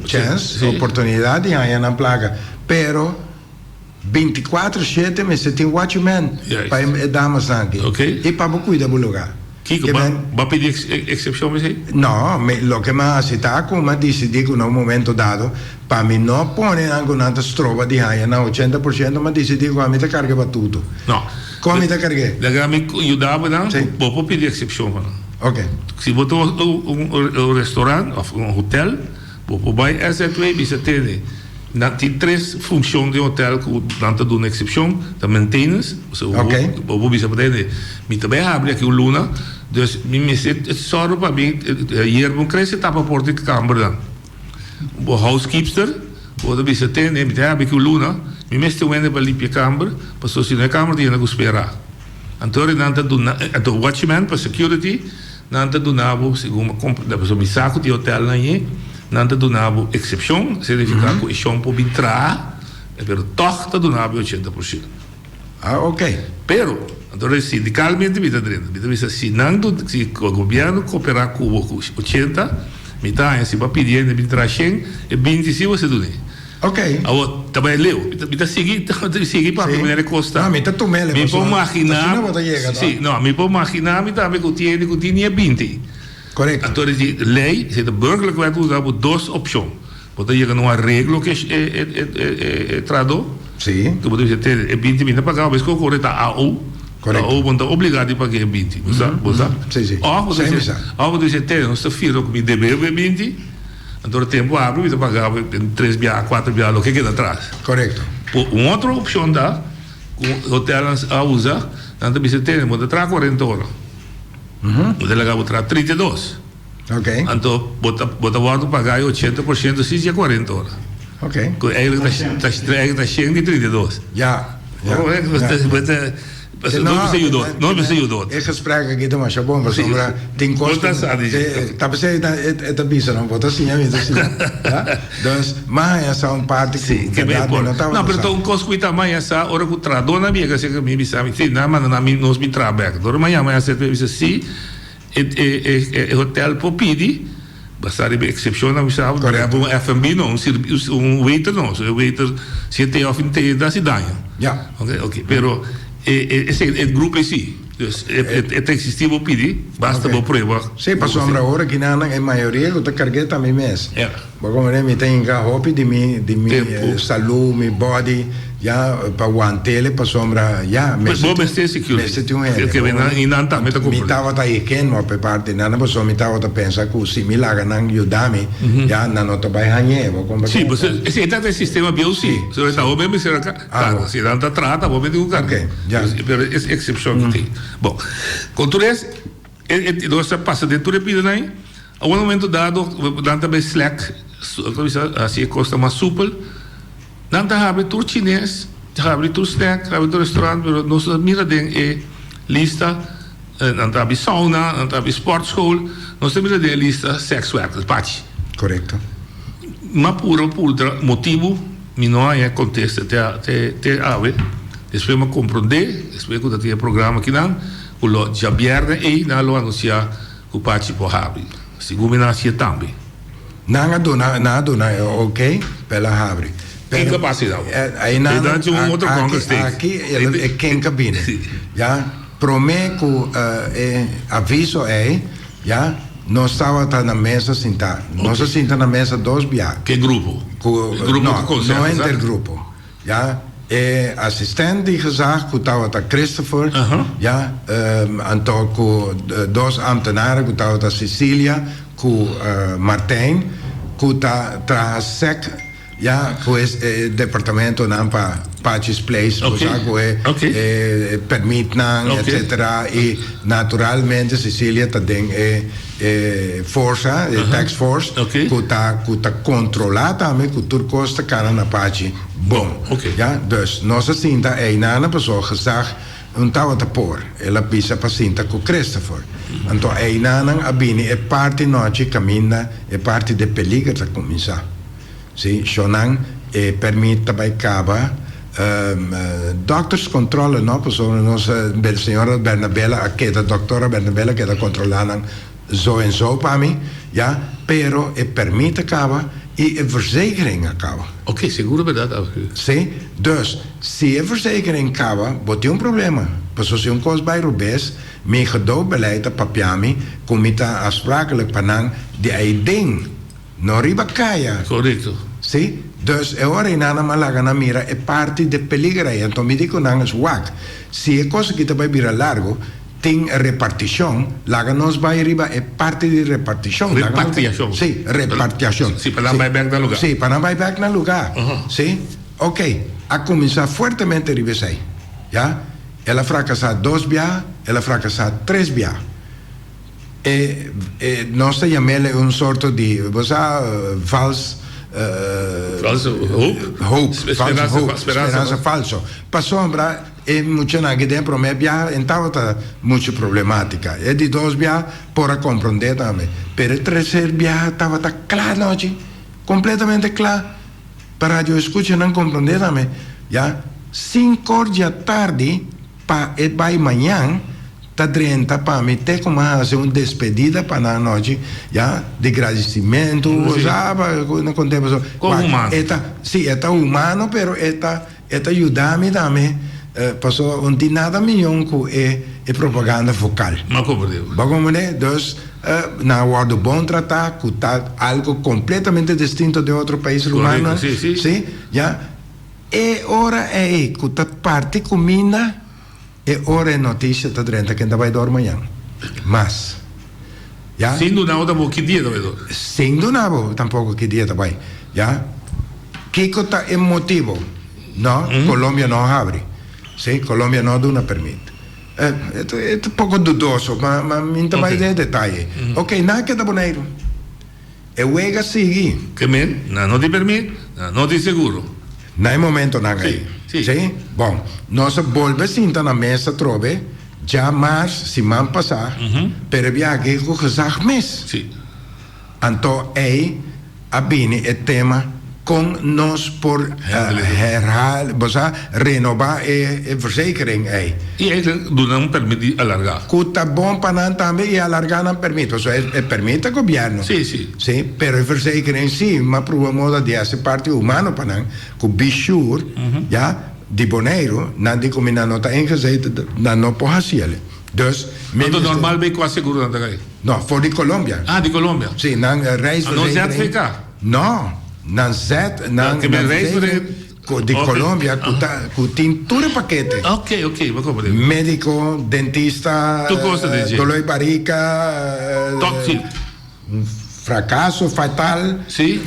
chance, oportunidade, aí não plaga, pero 24/7 mas você tem watchman para damas aqui. Okay. E para cuidar do lugar. Kiko, vai pedir exceção mas aí? Não, o que mais está como decidir que no momento dado para mim não pôr alguma trova de raia na 80%, mas decidir que a mim te carga para tudo. Não. Como te carreguei? Da me ajudava não, vou pedir exceção para. Ok. Se botar um restaurante ou um hotel, vou vai essa twee bisa ter tem 3 funções de hotel que não está dando exceção, da maintenance, vou bisa poder me também abre aqui o luna, dus me só para mim hier vão crescer tapa porta de câmara, o housekeeper, vou bisa ter me abre aqui o luna, me meste o ende para limpar câmara, para só se na câmara tinha que esperar, então não está dando, então watchman para security não está dando segundo depois me saco de hotel aí não donava exceção, significa que o chão pode entrar, mas toch está donava 80%. Ok. Pero, então, sindicalmente, se o governo cooperar com o 80%, metade, se vai pedir, entrar 100%, e 25% você dá. Ok. Agora, também leu, seguir para a primeira costa. Não, me está tomando. Me pode imaginar, me pode imaginar, me também que tinha 20%. Correcto. Então, a lei, de burgerlijke wet, dá 2 opções. Pode chegar num arreglo que é traduz. Sim. Tu pode ter 20% para pagar, mas que ocorre a AU. Correcto. A AU está obrigado a pagar 20%. Sim. Ou você tem, não está firme com o dever de 20%. Então, o tempo abre, você pagar 3 bias, 4 bias, o que queda atrás. Correcto. Uma outra opção dá, o hotel a usar, então você tem, pode entrar 40 horas. Você legal para 32. Ok. Então, bota pagar 80% se é 40 horas. Ok. Está cheio de 32. Já. Não precisa ajudar. Ik gesprek aqui também é bom, mas tem coisas. Tá pensando é bisa não bota assim, assim. Dus, mas essa parte que não tá. Não, pero um coisa que também essa hora que tradona minha que me bisa me tem, mas não me nos me trabalha. Dor manhã essa bisa sim, hotel popidi, Basta de excepção na missa, por exemplo, F&B não, waiter não, o waiter se tem of inteiro da cidade. Ja. Ok. Pero esse grupo em si, dus het existivo pedir, basta Okay. prova. Sim, passou uma hora que na maioria eu te carreguei também mês. Ja. Como me tem hopi de mi Tempo. saúde, mi body, ja, para aguantele, passou uma, ja, Bom, mas tem security. Que vem em Nanta, me tá mi tava ta iken mo pe parte nana passou mi tava ta pensa que se mi laga nang yudami, ja, na nota vai hanye, como Sim, você esse é sistema BOC. Se você tá o mesmo será claro, se Nanta trata, vou meter um carro. Ok, já. Pero é excepção que tem. Bom, com tudo isso, nós passa de tudo repito aí. A um momento dado, Nanta vai Slack, assim custa mais súpel. Nanta abre tur chinês, abre tur snack, abre tur restaurante, pero nós mira den lista, Nanta abre sauna, Nanta abre sportschool, nós mira den lista sex workers, parte. Correto. Ma puro motivo, mi não é contexto te ave. Depois me compreender, depois que tem programa aqui não, o lo já vierne e na lo anunciar o parte por abre. Segundo na sia também. Nada, ok, pela abre. Tem capacidade. Aí nada. Então um outro congresso. Aqui é quem cabine. Já prometo aviso já. Nós estávamos na mesa sentar. Nós sentamos na mesa 2 dias. Que grupo? Grupo não, que conserva. não intergrupo. Já. Assistente gezag, que estava Christopher, ja, então com 2 ambtenaren, que estava Cecília, com Martijn, que está SEC, ja, com o departamento não para Patches Place, que permite não, etc. E naturalmente Cecília também força, tax force, que está controlada também, que tudo custa cara na Patch. Bom, ja, dus nós assim tá aí na pessoa gezag tava te por, ela pisa paciente com Christopher. Então aí na abini é parte noite caminha, é parte de peligro de começar. Sim, chonan permite também caba doctors controla não pessoa nossa senhora Bernabella, aqui a doutora Bernabella que está controlando zo en zo para mim, ja, pero permite caba e a verzekering acaba. Ok, seguro verdade. Sim, dus se a verzekering acaba, bot je problema. Pas als je een kost bij Rubes, mijn gedoobeleid op papiami, kom je daar afsprakelijk panang, die ei ding, no riba kaya. Correcto. Sim, dus ora inana malaga na mira é parte de peligro. Então me digo nang is wak. Se a coisa que vai virar largo, tem repartição, laga nos vai riba é parte de repartição. Repartição. Sim, repartição. Sim, para não vai back na lugar. Sim, para não vai back na lugar. Sim, ok. A começar fortemente riba sei. Já? Ela fracassar 2 bias, ela fracassar 3 bias. Nós chamamos sorte de, falso hope, esperança falso. Para sombra é muito na guia para mim bia então tá muito problemática. É de 2 bia para compreender também. Pero 3 bia estava tá claro hoje, completamente claro. Para eu escutar não compreender também. Já 5 da tarde para vai amanhã tá 30 para mim ter como fazer uma despedida para a noite, já de agradecimento, sabe, não contemos. Como humano. Sim, é humano, pero esta ajuda-me também. Passou não tem nada melhor que é propaganda vocal. Mas compreendo. Vamos ver, dus na hora do bom tratar, que tá algo completamente distinto de outro país romano. Sim, já. É hora que tá parte comida. E ora é notícia da 30 que ainda vai dormir amanhã. Mas, já? Sem do nada, que dia vai dormir? Sem do nada, tampouco que dia vai. Já? Que está é motivo? Não? Colômbia não abre. Sim, Colômbia não dá permite. É um pouco dudoso, mas não vai ter detalhe. Ok, nada que está bonito. E o ega seguir. Que men? Não te permite, não te seguro. Não é momento nada aí. Sim. Bom, nós volvemos na mesa trove, já mais semana passada, pero viagem com gezag mes. Sim. Então aí abine o tema con nos por renovar a verzekering. Y eigenlijk doen un permiso alargar. Cuta bom para también y alargar un permiso. O sea, permite el gobierno. Sí, sí. Sí, pero el verzekering sí, maar probamos de hacer parte humano para que be sure, ja, die Bonaire, na die kom je na nota ingezet, dan no puedo hacerle. Dus, ¿Cuánto normal ve quase seguro dan acá? no, voor die Colombia. Ah, de Colombia. Sí, dan reisverzekering. No ZVK. No, dan zet, dan que me reisverzekering di Colombia, con tintura paquete. Ok, me comprendo. Médico, dentista, Tu cosa de dolor de barriga, Toxic. fracaso fatal, Sí.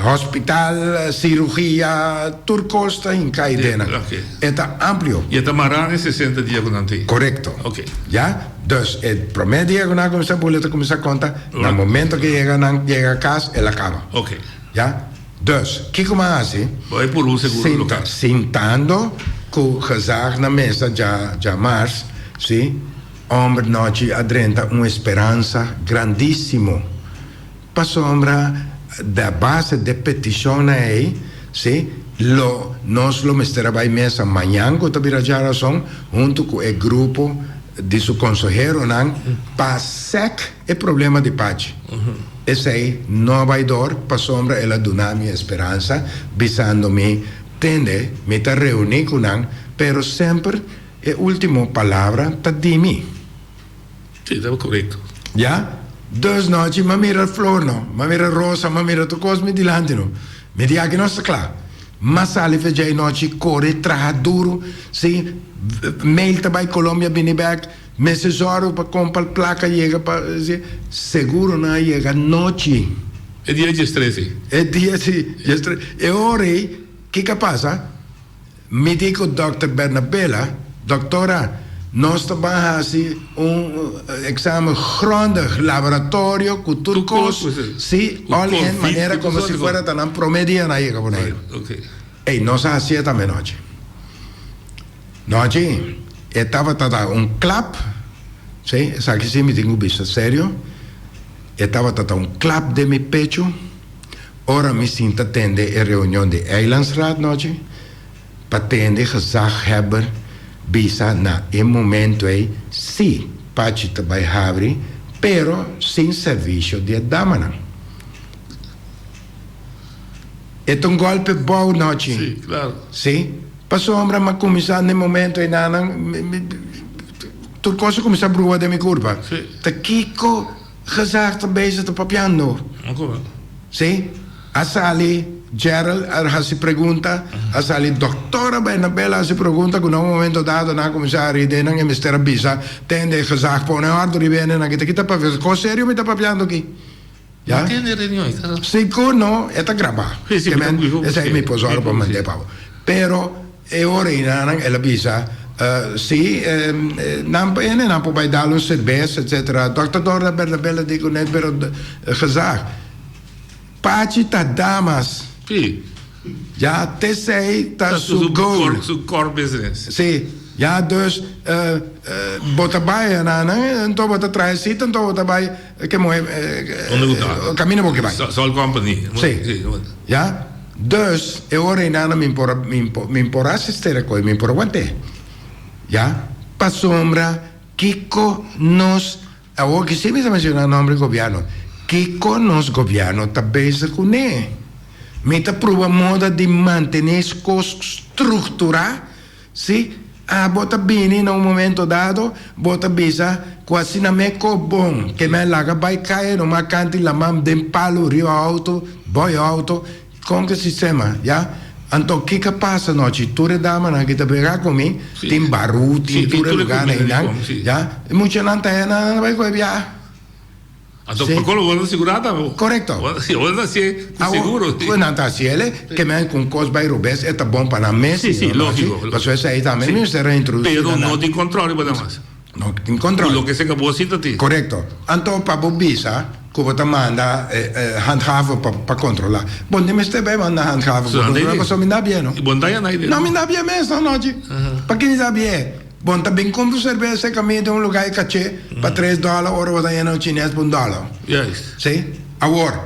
hospital, cirugía, turcosta en cadena. Okay. Está amplio. Y esta marrana es 60 días con antes. Correcto. Ok. ¿Ya? Entonces, el promedio diagonal comienza a boleto, comienza a contar. En el momento que llega a casa, él acaba. Ok. ¿Ya? Entonces, ¿qué como hace? Voy por un seguro local. Sentando con gezag na mesa ya más, ¿sí? Hombre, noche, adrenta, una esperanza grandísimo. Pa sombra, da base de petición ahí, ¿sí? Nos lo mesterá by mesa mañana, que tabira ya razón, junto con el grupo de su consejero, para sec el problema de paz. Ese aí, no vai dor, pa sombra, ela dona minha esperança, visando-me, tende, me ta reunir com nan, pero sempre, a última palavra, ta di mim. Sí, está correcto. Ja? Dus noite, ma mira flor, no, ma mira rosa, ma mira tu cos, me dilante, no. Me dia que não está claro. Mas sali fez noite, corre, traja duro, sim, mail também, Colômbia, Biniback, meses zorro para comprar placa, chega para, seguro não chega noite. É dia de estresse. É dia de estresse. E ora, que passa? Me digo, Dr. Bernabella, doutora, nós trabalhamos exame grondig, laboratório, com turcos, sim, olha, de maneira como se fosse tan promedio na chega, Ok. Ei, nós fazia também noite. Noite, estava clap, sim, sabe que sim, me tenho visto sério. Estava clap de mi pecho. Ora me sinto atender a reunião de Eilandsraad noite, para atender gezaghebber, bisa na momento aí, sim, pode trabalhar, pero sem serviço de damana. É golpe bom noite. Sim, claro. Sim. Passou a ma começar no momento e nada, tudo coisa começa a brua de minha curva. Sim. Te Kiko gezegd bezig te papiando. Sim. A sali Gerald se pergunta, a sali doutora Bernabella se pergunta que no momento dado na comissária e denang e Mr. Bisa tende gezegd por een hard ribene na kita pa ver sério me tá papiando aqui. Ja? Não tem reuniões. Sim, não, está gravado. Sim, esse aí me posou para manter pavo. Pero e ora inanang ela bisa sì, non puoi dare un servizio, eccetera. Dr. Dora Bernabella dico net per gezegd. Pace ta damas. Sì. Ja, te sei ta su goal. Su core business. Sì. Ja, dus bota bij en dan wat trae sit en dan wat bij que moe camino porque vai. Sol company. Sì. Ja. Dus e ora inana mi impora assistere coi mi impora guante. Ja, pa sombra, Kiko nos, ahora que sí me menciona el nombre gobierno, Kiko nos gobierno está bezig con él. Me está prueba moda de mantener estructura, ¿sí? Ah, bota bene in un momento dato, bota bisa, quasi na me co bom, che me laga vai cae, no ma canti la mam den palo, rio auto, boy auto, con che sistema, ja? Então, o que passa, noite? Tudo dá, mas que te pegar comigo, tem barulho, tem tudo lugar, né? Já? E muita gente não vai copiar. Então, por qual o segurada? Correto. O assim, seguro. O não está ciele, que me com coisa vai rubes, é bom para mim. Sim, lógico. Mas isso aí também me será introduzido. Pero não tem controle, para mais. Não tem controle. O que se acabou cita ti. Correto. Então, para bobisa, como te manda handhaven para controlar. Bom, nem me bem manda handhaven para controlar, mas me dá bem, não? Bom, daí não Não me dá bem mesmo, não, para que me dá bem? Bom, também compro cerveja caminho de lugar e cachê para $3, ora vou dar $1 chinês por $1. Yes. Sim? Agora,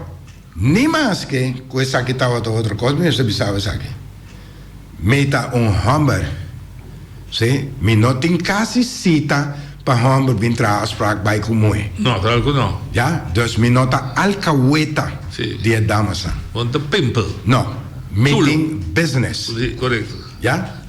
Ni más que questa che stava outra coisa, mas eu sabia aqui. Meta hamburger. Sim, me não tem quase cita para hamburger vir tra afspraak bij Kumui. No, tra l'altro no. Ja, dus me nota alcahueta die dames. Want de pimpel. No, meeting business. Sì, corretto. Ja?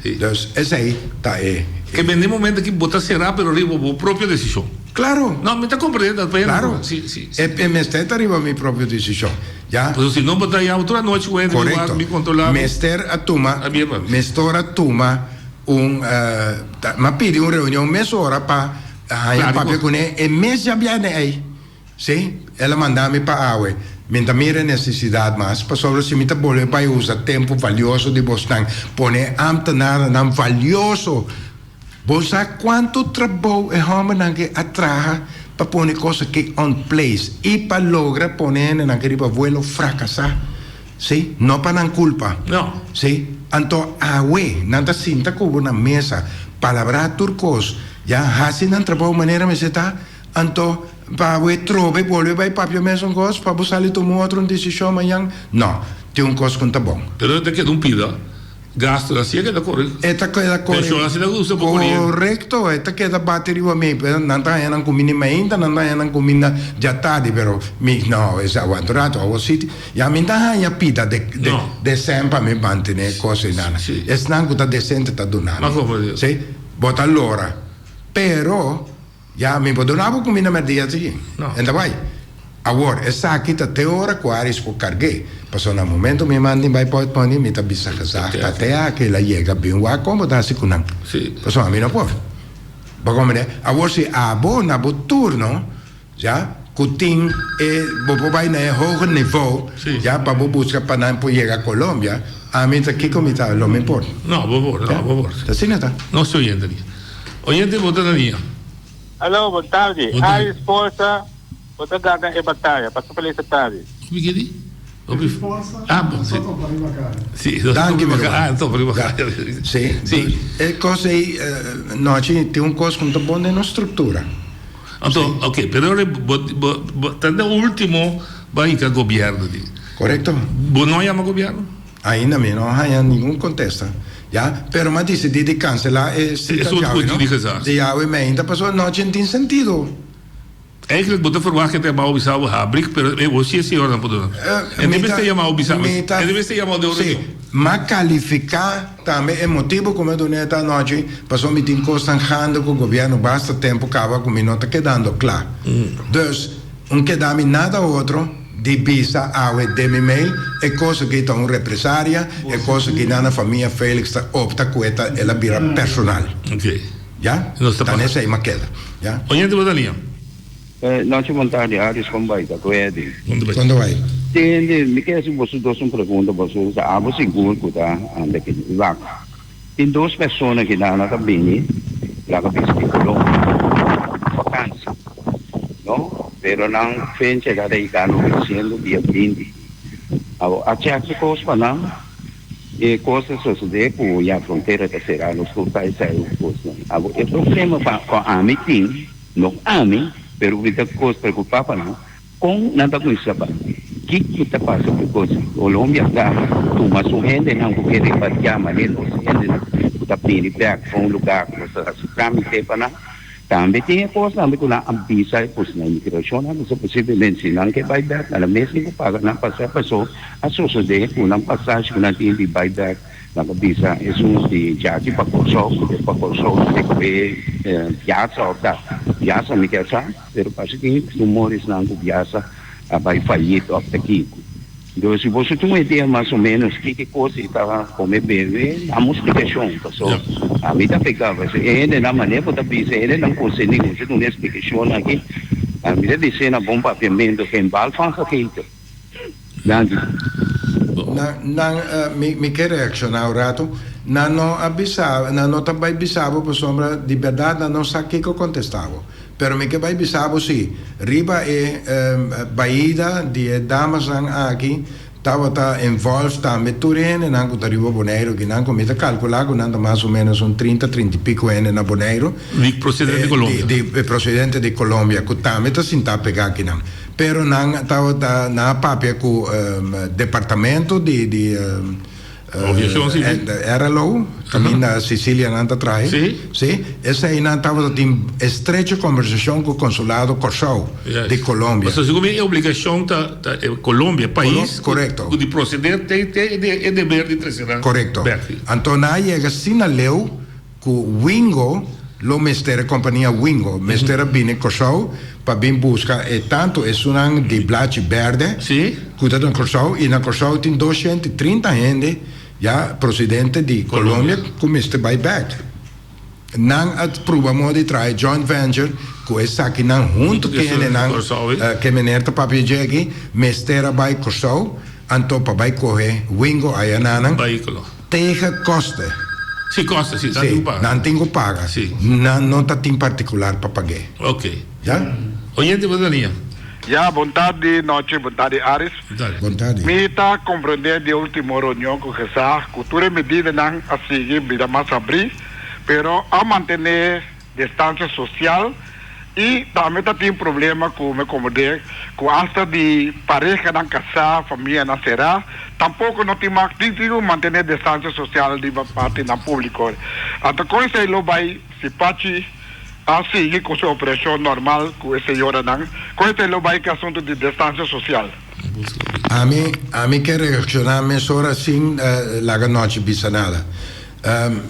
Sì. Dus essa tá aí. Che nel momento che bota será, però arriva a propria decisione. Claro. No, me está comprendendo. Claro. Sì, sì. E me sta arriva a mia propria decisione. Ja? Pues se não botar a outra noite, corretto. Me controlar. Mester a tuma. Mestor a tuma ma pedi una riunione mezz'ora per papà con lei e mesi abbiamo aí. Sì? Ela mandava para aue. Mentre mira necessidade mas para sobre se mita bole para usar tempo valioso de bostan pone ambtenaar nam valioso. Bosa quanto trabalho é homem que atraha para pone coisa que on place e para logra poner na que riba vuelo fracassar. Sì? No para nan culpa. No. Sì? Anto awe nanta sinta kubo na mesa palabra turcos ya hasi nan trabalho maneira me seta anto pa we trove vuelve vai papio meson cos pa busali tomo outro decisão manhã no tem cos conta bom pero te queda pida gasto assim que da corre eta queda correto eta queda battery wa me nanta nan comini ainda nan comina já tarde pero mi no es aguantato o siti ya minta ya pida de sempre me mantene cose nana es nan guta decente ta donare ma come sì bota allora però ya mi podonavo comina merdia sì no e vai agora essa aqui tá até hora quares por carguei passou no momento me mandem vai pode pôr me tá bisa casar até aqui la chega bem o acomodarse com não sim passou a mim não pode como né agora se abona bo turno já cutin e bo vai na hoger niveau já para bo buscar para não por chegar a Colômbia a mim tá aqui como tá não me importa no bo tá assim não tá não sou oyente bota na linha. Alô, boa tarde. A esposa bota gata e batalha, passa pela essa tarde. Come chiedi? Ah, bom, sì. Sì, danke sì. Sì. E cose no, c'è un costo con buona no struttura. Então, ok, però tanto ultimo vai in governo di. Corretto? Noi abbiamo governo? Ainda não há nenhum contesta. Ja, pero ma dice di cancela e si ja, me ainda passou não tinha sentido. Eigenlijk moet de verwachting dat maar bisa habrik, pero você se ora podo. En de beste chamar bisa. En de beste chamar de ora. Sim, ma qualificar também é motivo como eu disse esta noite, passou me tem constante com o governo basta tempo acaba com minota quedando claro. Dus, quedami nada outro di bisa awe demi mail e cosa che ta un represaria e cosa che nana famiglia Felix ta opta queta e la bira personal. Ok. Ja? Dan is hij maar kedda. Ja? Oyente Batalia. Não te vontade de áreas como vai, tá? Quando vai? Tem, me quer se você dois uma pergunta, você a você seguro tá? Anda que lá. Tem duas pessoas que dá na cabine, lá que pensa que Colômbia, vacância, não? Pero não fez chegar aí cá no sendo dia 20. A cheque coisa para não e coisas suceder com a fronteira da será nos cultais saiu coisa. O problema com a meeting, não a mim pero kita coisa preocupar para não com nada com isso para que kita passa por coisa Colômbia tá tu mas o gente não quer para chamar ele gente tá pedindo back para lugar para se tramite para também tem coisa também com a visa pois na imigração não se possivelmente não que vai back na mesma que paga não passar passou a suceder com uma passagem que não tem de vai back na visa é de jaki para corso de piazza piazza mi piace pero passa que tumores não piazza vai fallido até aqui então se você tem uma ideia mais ou menos que coisa estava como bebê a explicação passou a mim tá pegava ele na maneira da visa ele não consegue você não explicação aqui a mim disse na bom papiamento que embal fan gegeven mi che reazione ha rato non abisavo non tabai bisavo per sombra di verdade non sa che contestavo però mi che bai bisavo sì riba e baida di damasan aqui tava involved também turene nango taribo Bonaire que nango me calcular que nanda mais ou menos 30 pico ene na Bonaire di procedente di Colômbia di procedente di Colômbia que também tá sinta pegar aqui não pero na papia com departamento de Aviação civil. Era lá, também na Sicília não atrás. Sim. Essa aí não estava em estreita conversação com o consulado Corsau de Colômbia. Mas segundo é obrigação da Colômbia, país, correto, de proceder tem dever de trazer. Correto. Então na chega assim na leu com Wingo, lo mestre companhia Wingo, mestre bine Corsau para bem buscar e tanto é um de blache verde. Sim. Cuidado na Corsau e na Corsau tem 230 gente. Ja, presidente di Colombia come ste buyback. Nan at provamo di try joint venture com essa que nan junto que ele nan que meneer papi jegi mestera by Corsau anto pa by corre Wingo ayanan tegen kosten. Sim, costa, sim, não tenho paga. Sim. Não tá em particular para pagar. Ok. Já? Oyente, boa linha. Já, boa tarde, noite, boa tarde, Aris. Boa tarde. Me está compreendendo de última reunião com o GESA, cultura medida não a seguir, vida mais abrir, pero a manter distância social e também tem problema com me compreender com hasta de pareja não casar, família não será, tampouco não tem mais que manter distância social de parte do público. Então, com isso ele vai se parte a seguir com sua operação normal com esse hora não, com isso ele vai que assunto de distância social. A mim quer reaccionar mais hora assim, la noite bisanada.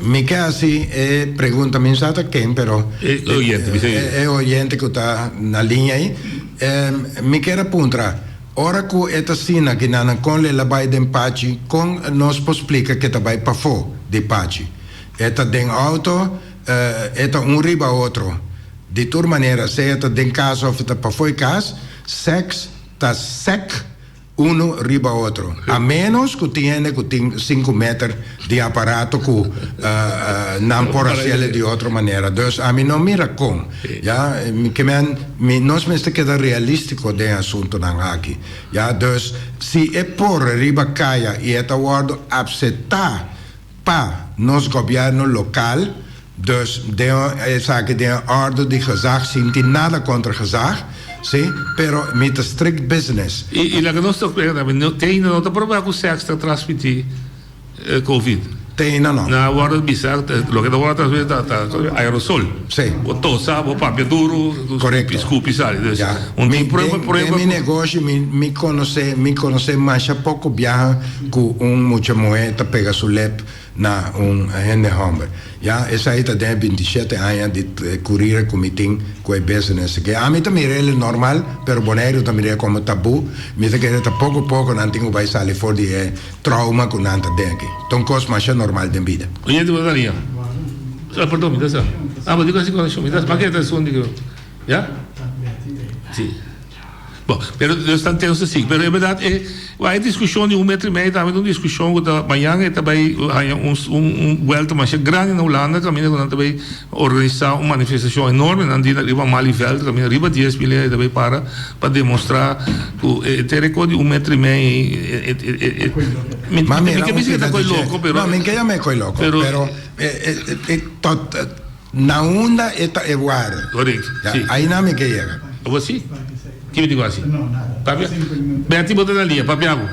Mi quer assim, pergunta mensata quem, pero é oyente que está na linha aí. Mi quer apontar, ora que esta cena que nana com le labai de empate, com nos explica que tá vai para fora de empate. Eta den auto, eta riba outro. De toda maneira, se eta den caso of eta para fora casa, sex tá sec riba outro. A menos que tenha 5 metros de aparato que não pode ser de outra maneira. Então, a mim não mira como. Ja, nós temos que ser realístico do assunto aqui. Ja, então, se é por riba caia e é word aceitar para nos governo local, dus de zaken de orde de gezag zien die nada contra gezag. Sim, pero met strict business. E lá que nós estamos pegando, tem não está provado que o sexo está transmitir Covid. Tem não. Na hora bizarro, lo que agora transmite tá aerosol. Sim. O tosa, o papel duro, correto. Escupe sabe. Mi negócio me conhece mais pouco viaja com muita moeda pega sulep na agente homem. Ja, essa aí tá de 27 anos de curir comitim com o business. Que a mim também é normal, pero boneiro também é como tabu. Me que é pouco não tenho vai sair fora de trauma com nanta dengue. Então coisa mais normal de vida. Oye, te daria. Perdão, me dá só. Mas digo assim com me dá, mas que é isso onde que já? Sim. Bom, pero estão tendo assim, pero é verdade, vai discussão de 1,5 metro, também uma discussão da manhã também vuelta mais grande na Holanda, também também organizar uma manifestação enorme na riba Malieveld, também riba 10 milhões também para demonstrar que ter recorde 1,5 metro. Me que tá coi louco, pero não, me que me coi louco, pero na onda é guarda. Correto. Aí não me que chega. Ou assim? Que me digo assim? Beati, bota na linha, Papiago.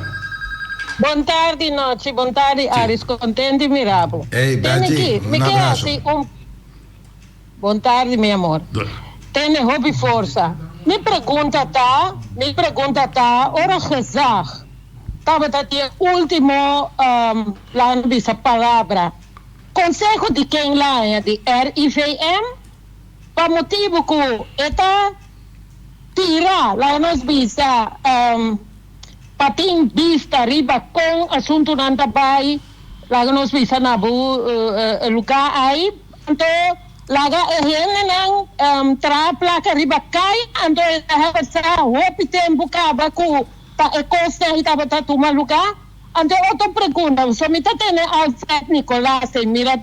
Boa tarde, noite, boa tarde, Aris, contente e mirabo. Ei, Beati, me queda assim Boa tarde, meu amor. Tem hobby força. Me pergunta tá, ora gezag. Tava aqui último plano dessa palavra. Consejo de quem lá é de RIVM? Para motivo que está tira lá nos visa patim vista riba com assunto nanta bai lá nos visa na lugar aí então lá não tra placa riba cai então essa hopi tempo caba com tá costa e tava tá toma lugar então outra pergunta só me tá tendo ao técnico lá se mira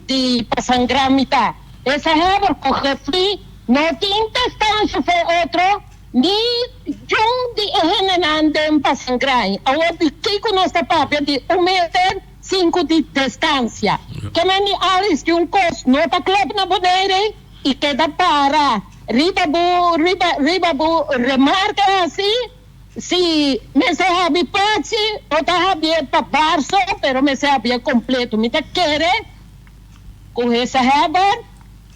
de pasangrar mita essa é por refri não tem distância foi outro, nem jung de generando para sangrar. Agora, que com nossa papel de 1,5 metro de distância. Que me Alice de custo, não está claro na boneira e queda para. riba bu, remarca assim, se me se habia parte, ou tá habia para barso, pero me se habia completo, me tá querer, com essa reba,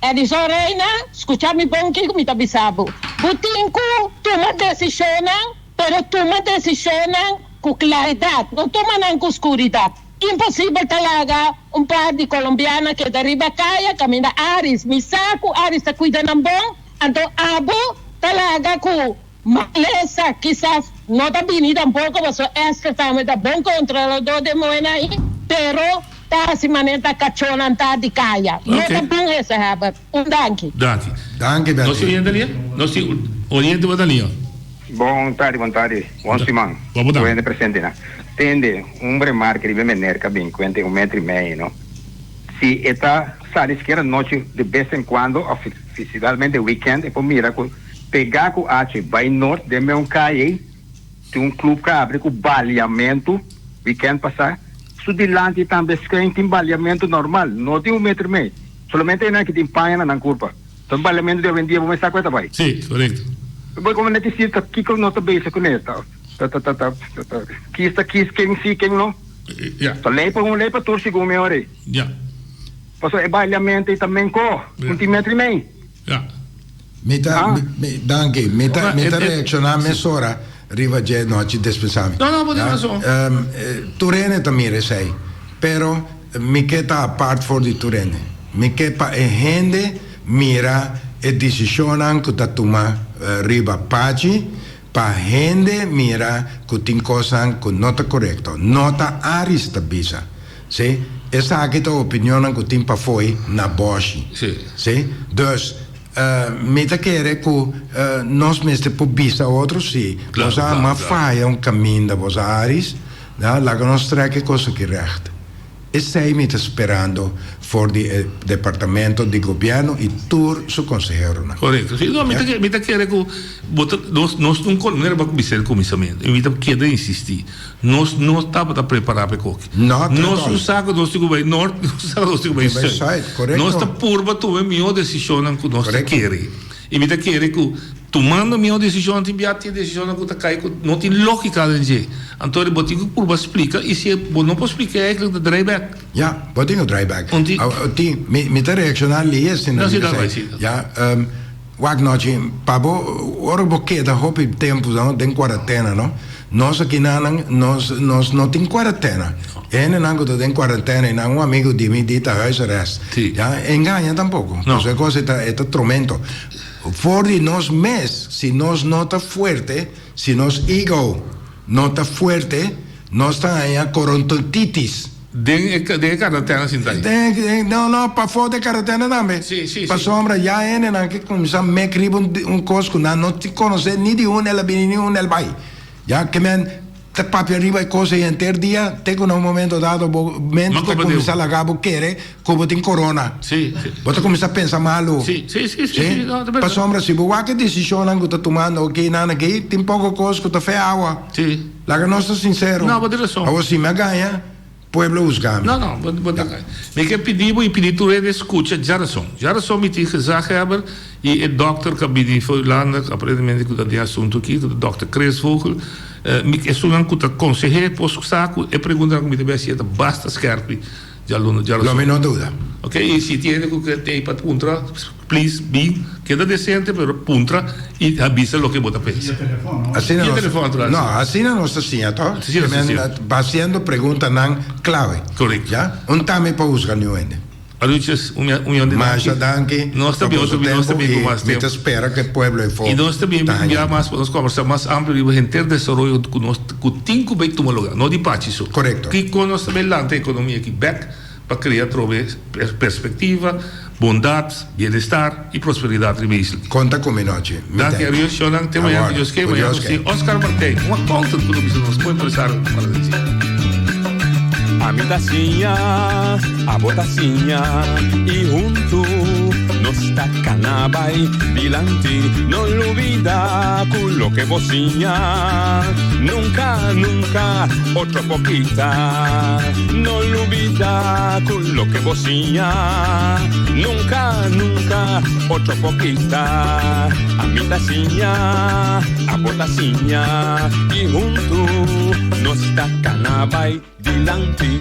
eles reina, escuchar me bom que me tá bisabo. Butinco, toma decisão, pero toma decisão com claridade, não toma não com escuridade. Impossível talaga par de colombiana que deriva caia, caminha Aris, me saco, Aris está cuidando bom, então abo talaga com maleza, quizás não está bem tampoco, mas este também está bom controlador de moeda aí, pero está assim maneira cachona de caia. Não está bom essa raba. Danke. Danke. Nós oriente batalhão. Bom tarde. Bom semana. Vamos dar. Bom presente, né? Tende, remarca de menerca bem, cuente 1,5 metro, se está sale esquerda noite de vez em quando, oficialmente weekend, e por mira, pegar com H, vai norte, de meu caia, tem clube que abre com baleamento, weekend passar, su dilante também tem baleamento normal, não tem 1,5 metro, solamente é que tem panha na curva. Então, baleamento de vendia, vamos estar com essa vai. Sim, correto. Depois, como não te cita, que não está bem com esta. Quem não? Ja. Leipa torce com meu hora. Ja. Passou é baleamento e também com 1,5 metro. Ja. Danke, meta reaccionar mesora riva de noite dispensabile. No, pode razão. Turene também sei, pero mi queda apart for di Turene. Mi queda e gente mira e decisionan que toma riba paci. Pa gente mira que tem coisas que não está correto, não está arista bisa, sim? Essa aqui é a opinião que tem para foi na Bosch, sim? Dus me tá querer que nós mesmo por bisa outros sim, nós uma falha caminho da vos aris, lá que nós traz coisa que recht. E sei me está esperando for o departamento de governo e tur su consejero. Correto. Sim, não, me tá querer que nós não era para começar comissamento. Me tá querer insistir. Nós não estava para preparar para coque. Nós não saco nós tigo bem norte, nós saco nós tigo bem sul. Nós está por para tomar minha decisão que nós querer. E me tá querer que tomando minha decisão, tem a decisão que tá cai não tem lógica de então ele botinho por para explicar e se não pode explicar é que dryback. Ja, botinho dryback. Me tá reaccionar ali assim, não se dá. Ja, wag noite, pabo, ora porque da hope tempo não tem quarentena, não? Nós aqui nós não tem quarentena. Não tem quarentena e não amigo de mim dita huisarrest. Ja, engana tampouco. Então é coisa é tormento. For de nós mes, se nós não está forte, se nós ego não está forte, nós está aí a corontitis. De quarentena sim tá. Não, para fora de quarentena também. Sim. Para sombra já é né que começa me escrever coisa que não te conhece nem de ela bem nem ela vai. Já que men te papi arriba e coisa e inteiro dia, tem que num momento dado, momento que começa a gabo querer, como tem corona. Sim. Você começa a pensar malo. Sim. Para sombra, se você que decisão que está tomando, ok, nada que tem pouca coisa que está fé água. Sim. Lá que nós estamos sinceros. Não, pode razão. Agora se me ganha, pueblo os ganha. Não, pode ganhar. Me quer pedir tu de escuta, já razão me tem gezegd hebben e o dokter que bedi foi lá, aparentemente que tem assunto aqui, o dokter Kresvogel. É só que o conselheiro posso saco e perguntar como deve ser basta scherpi já não dúvida. Ok, e se tem que tem para puntra, please be queda decente pero puntra e avisa o que você pensa. Assim não, assim não está assim, tá? Fazendo pergunta não clave. Correto. Já? Time para os ganhões. Aluches, mas danke. Nós também com mais tempo. Espera que o povo e nós também já mais nós conversar mais amplo e ter desenvolvimento com nós com cinco bem tomar lugar, não de parte isso. Correto. Que com nós também lá tem economia aqui back para criar perspectiva, bondade, bem-estar e prosperidade rimeixa. Conta comigo hoje. Danke, Ariel Shonan, tem amanhã que eu esquema, Oscar Martém, uma conta do que nós podemos pensar para dizer. A mi tacinha, a botacinha e junto nos tacanaba y dilante no olvida con lo que bocinha nunca nunca, otro poquita. No olvida con lo que vocía. Nunca, nunca, otro poquita. A mi tacinha, a botacinha. Y junto nos está canabay, dilanti,